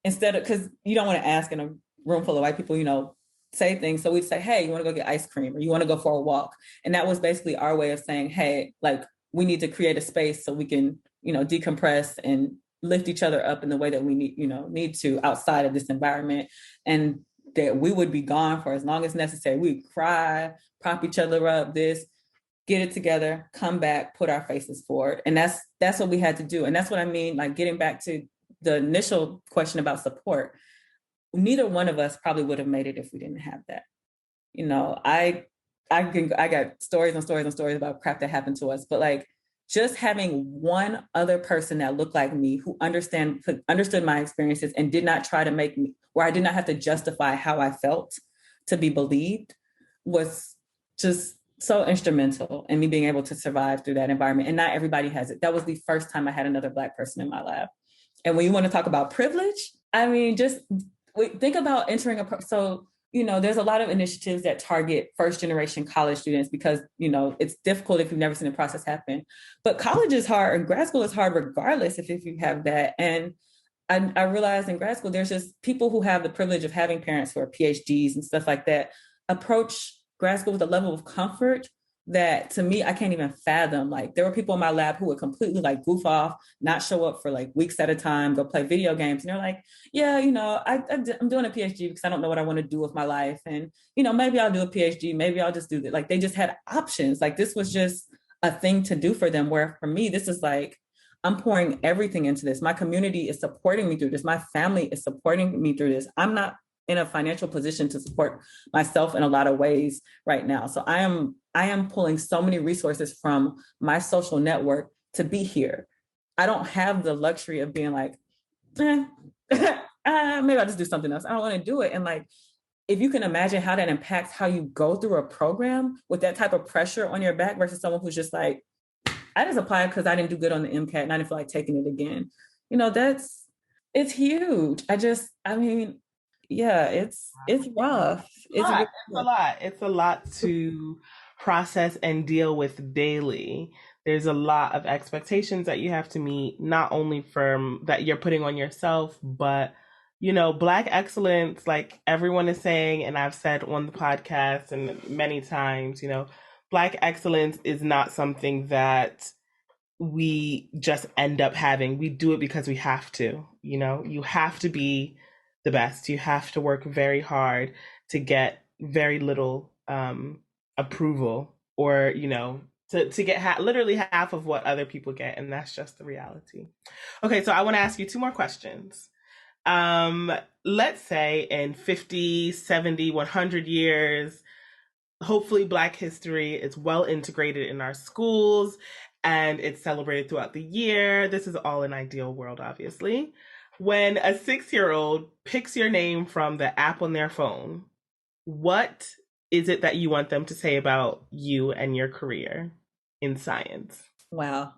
instead of, because you don't want to ask in a room full of white people, say things. So we'd say, hey, you want to go get ice cream, or you want to go for a walk? And that was basically our way of saying, hey, like we need to create a space so we can, decompress and lift each other up in the way that we need to outside of this environment. And that we would be gone for as long as necessary. We'd cry, prop each other up, get it together, come back, put our faces forward. And that's what we had to do. And that's what I mean, like getting back to the initial question about support. Neither one of us probably would have made it if we didn't have that. I got stories and stories and stories about crap that happened to us, but like just having one other person that looked like me who understood my experiences and did not try to make me, where I did not have to justify how I felt to be believed, was just so instrumental in me being able to survive through that environment. And not everybody has it. That was the first time I had another Black person in my lab. And when you want to talk about privilege, I mean, just think about entering there's a lot of initiatives that target first generation college students because, it's difficult if you've never seen the process happen. But college is hard and grad school is hard regardless if you have that. And I realized in grad school, there's just people who have the privilege of having parents who are PhDs and stuff like that approach grad school with a level of comfort that to me, I can't even fathom. Like there were people in my lab who would completely like goof off, not show up for like weeks at a time, go play video games. And they're like, yeah, I'm doing a PhD because I don't know what I want to do with my life. And, maybe I'll do a PhD, maybe I'll just do that. Like they just had options. Like this was just a thing to do for them. Where for me, this is like, I'm pouring everything into this. My community is supporting me through this. My family is supporting me through this. I'm not in a financial position to support myself in a lot of ways right now. So I am pulling so many resources from my social network to be here. I don't have the luxury of being like, maybe I'll just do something else. I don't want to do it. And like, if you can imagine how that impacts how you go through a program with that type of pressure on your back versus someone who's just like, I just applied because I didn't do good on the MCAT and I didn't feel like taking it again. It's huge. Yeah, it's rough. It's a lot to process and deal with daily. There's a lot of expectations that you have to meet, not only from that you're putting on yourself, but Black excellence, like everyone is saying, and I've said on the podcast and many times, Black excellence is not something that we just end up having. We do it because we have to. You have to be the best. You have to work very hard to get very little approval or, to get literally half of what other people get. And that's just the reality. Okay, so I want to ask you two more questions. Um, let's say in 50, 70, 100 years, hopefully Black history is well integrated in our schools and it's celebrated throughout the year. This is all an ideal world, obviously. When a 6-year-old picks your name from the app on their phone, what is it that you want them to say about you and your career in science? Wow.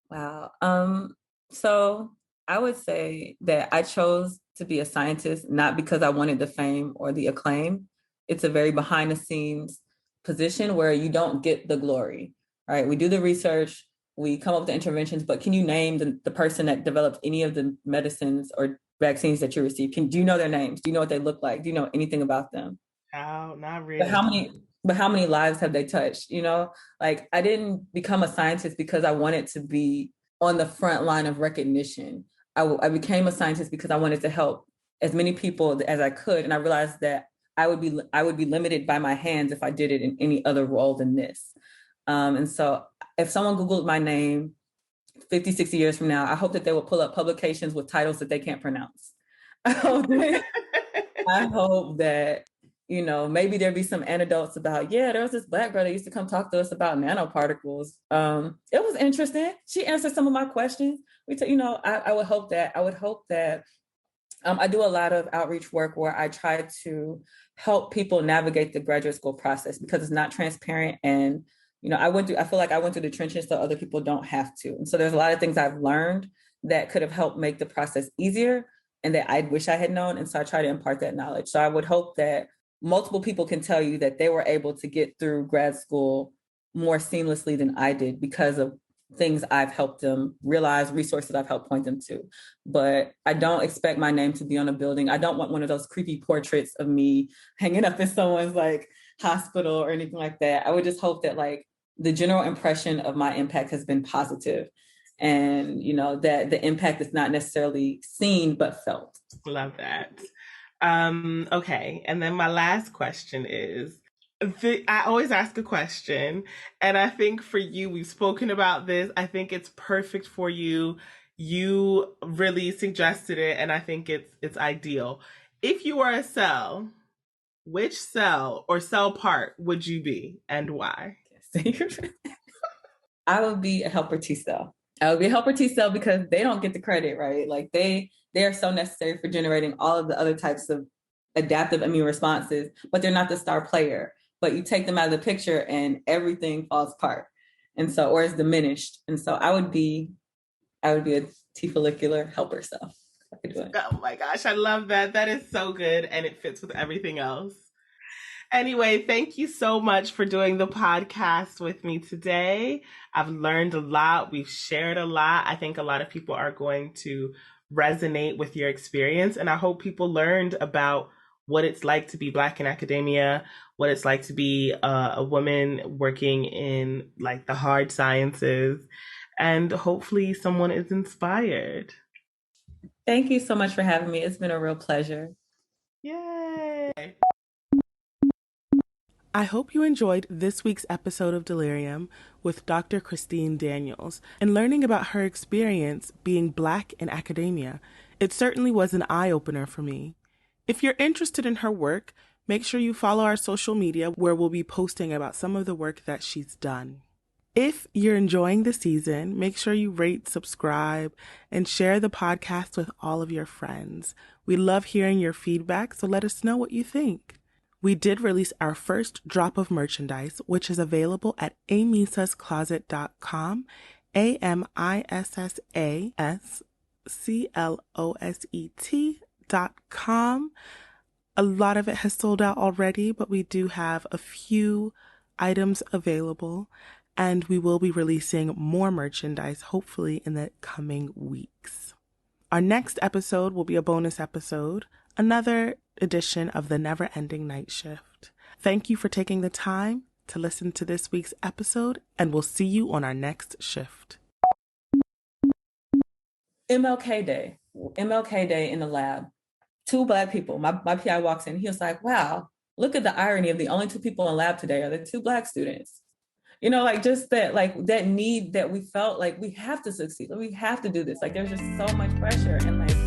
Wow. So I would say that I chose to be a scientist not because I wanted the fame or the acclaim. It's a very behind the scenes position where you don't get the glory, right? We do the research, we come up with the interventions, but can you name the person that developed any of the medicines or vaccines that you received? Do you know their names? Do you know what they look like? Do you know anything about them? Oh, not But really. how many lives have they touched? Like I didn't become a scientist because I wanted to be on the front line of recognition. I became a scientist because I wanted to help as many people as I could, and I realized that I would be limited by my hands if I did it in any other role than this. And so, if someone Googled my name 50, 60 years from now, I hope that they will pull up publications with titles that they can't pronounce. I hope that, maybe there'll be some anecdotes about, yeah, there was this Black girl that used to come talk to us about nanoparticles. It was interesting. She answered some of my questions. I would hope that I do a lot of outreach work where I try to help people navigate the graduate school process because it's not transparent. And, I feel like I went through the trenches so other people don't have to. And so there's a lot of things I've learned that could have helped make the process easier and that I wish I had known. And so I try to impart that knowledge. So I would hope that multiple people can tell you that they were able to get through grad school more seamlessly than I did because of things I've helped them realize, resources I've helped point them to. But I don't expect my name to be on a building. I don't want one of those creepy portraits of me hanging up in someone's like hospital or anything like that. I would just hope that like the general impression of my impact has been positive and that the impact is not necessarily seen but felt. Love that. Okay, and then my last question is, I always ask a question, and I think for you, we've spoken about this. I think it's perfect for you. You really suggested it, and I think it's ideal. If you were a cell, which cell or cell part would you be, and why? I would be a helper T cell. I would be a helper T cell because they don't get the credit, right? Like they are so necessary for generating all of the other types of adaptive immune responses, but they're not the star player. But you take them out of the picture and everything falls apart. And so, or is diminished. And so I would be a T follicular helper cell. I could do it. Oh my gosh, I love that. That is so good, and it fits with everything else. Anyway, thank you so much for doing the podcast with me today. I've learned a lot. We've shared a lot. I think a lot of people are going to resonate with your experience. And I hope people learned about what it's like to be Black in academia, what it's like to be a woman working in like the hard sciences. And hopefully someone is inspired. Thank you so much for having me. It's been a real pleasure. Yay. I hope you enjoyed this week's episode of Delirium with Dr. Christine Daniels and learning about her experience being Black in academia. It certainly was an eye-opener for me. If you're interested in her work, make sure you follow our social media where we'll be posting about some of the work that she's done. If you're enjoying the season, make sure you rate, subscribe, and share the podcast with all of your friends. We love hearing your feedback, so let us know what you think. We did release our first drop of merchandise, which is available at amisascloset.com, AMISSASCLOSET.com. A lot of it has sold out already, but we do have a few items available, and we will be releasing more merchandise hopefully in the coming weeks. Our next episode will be a bonus episode, another edition of the never-ending Night Shift. Thank you for taking the time to listen to this week's episode, and we'll see you on our next shift. MLK Day in the lab. 2 Black people. My PI walks in. He was like, wow, look at the irony of the only two people in lab today are the two Black students. You know, like just that, like that need that we felt like we have to succeed, we have to do this. Like there's just so much pressure, and like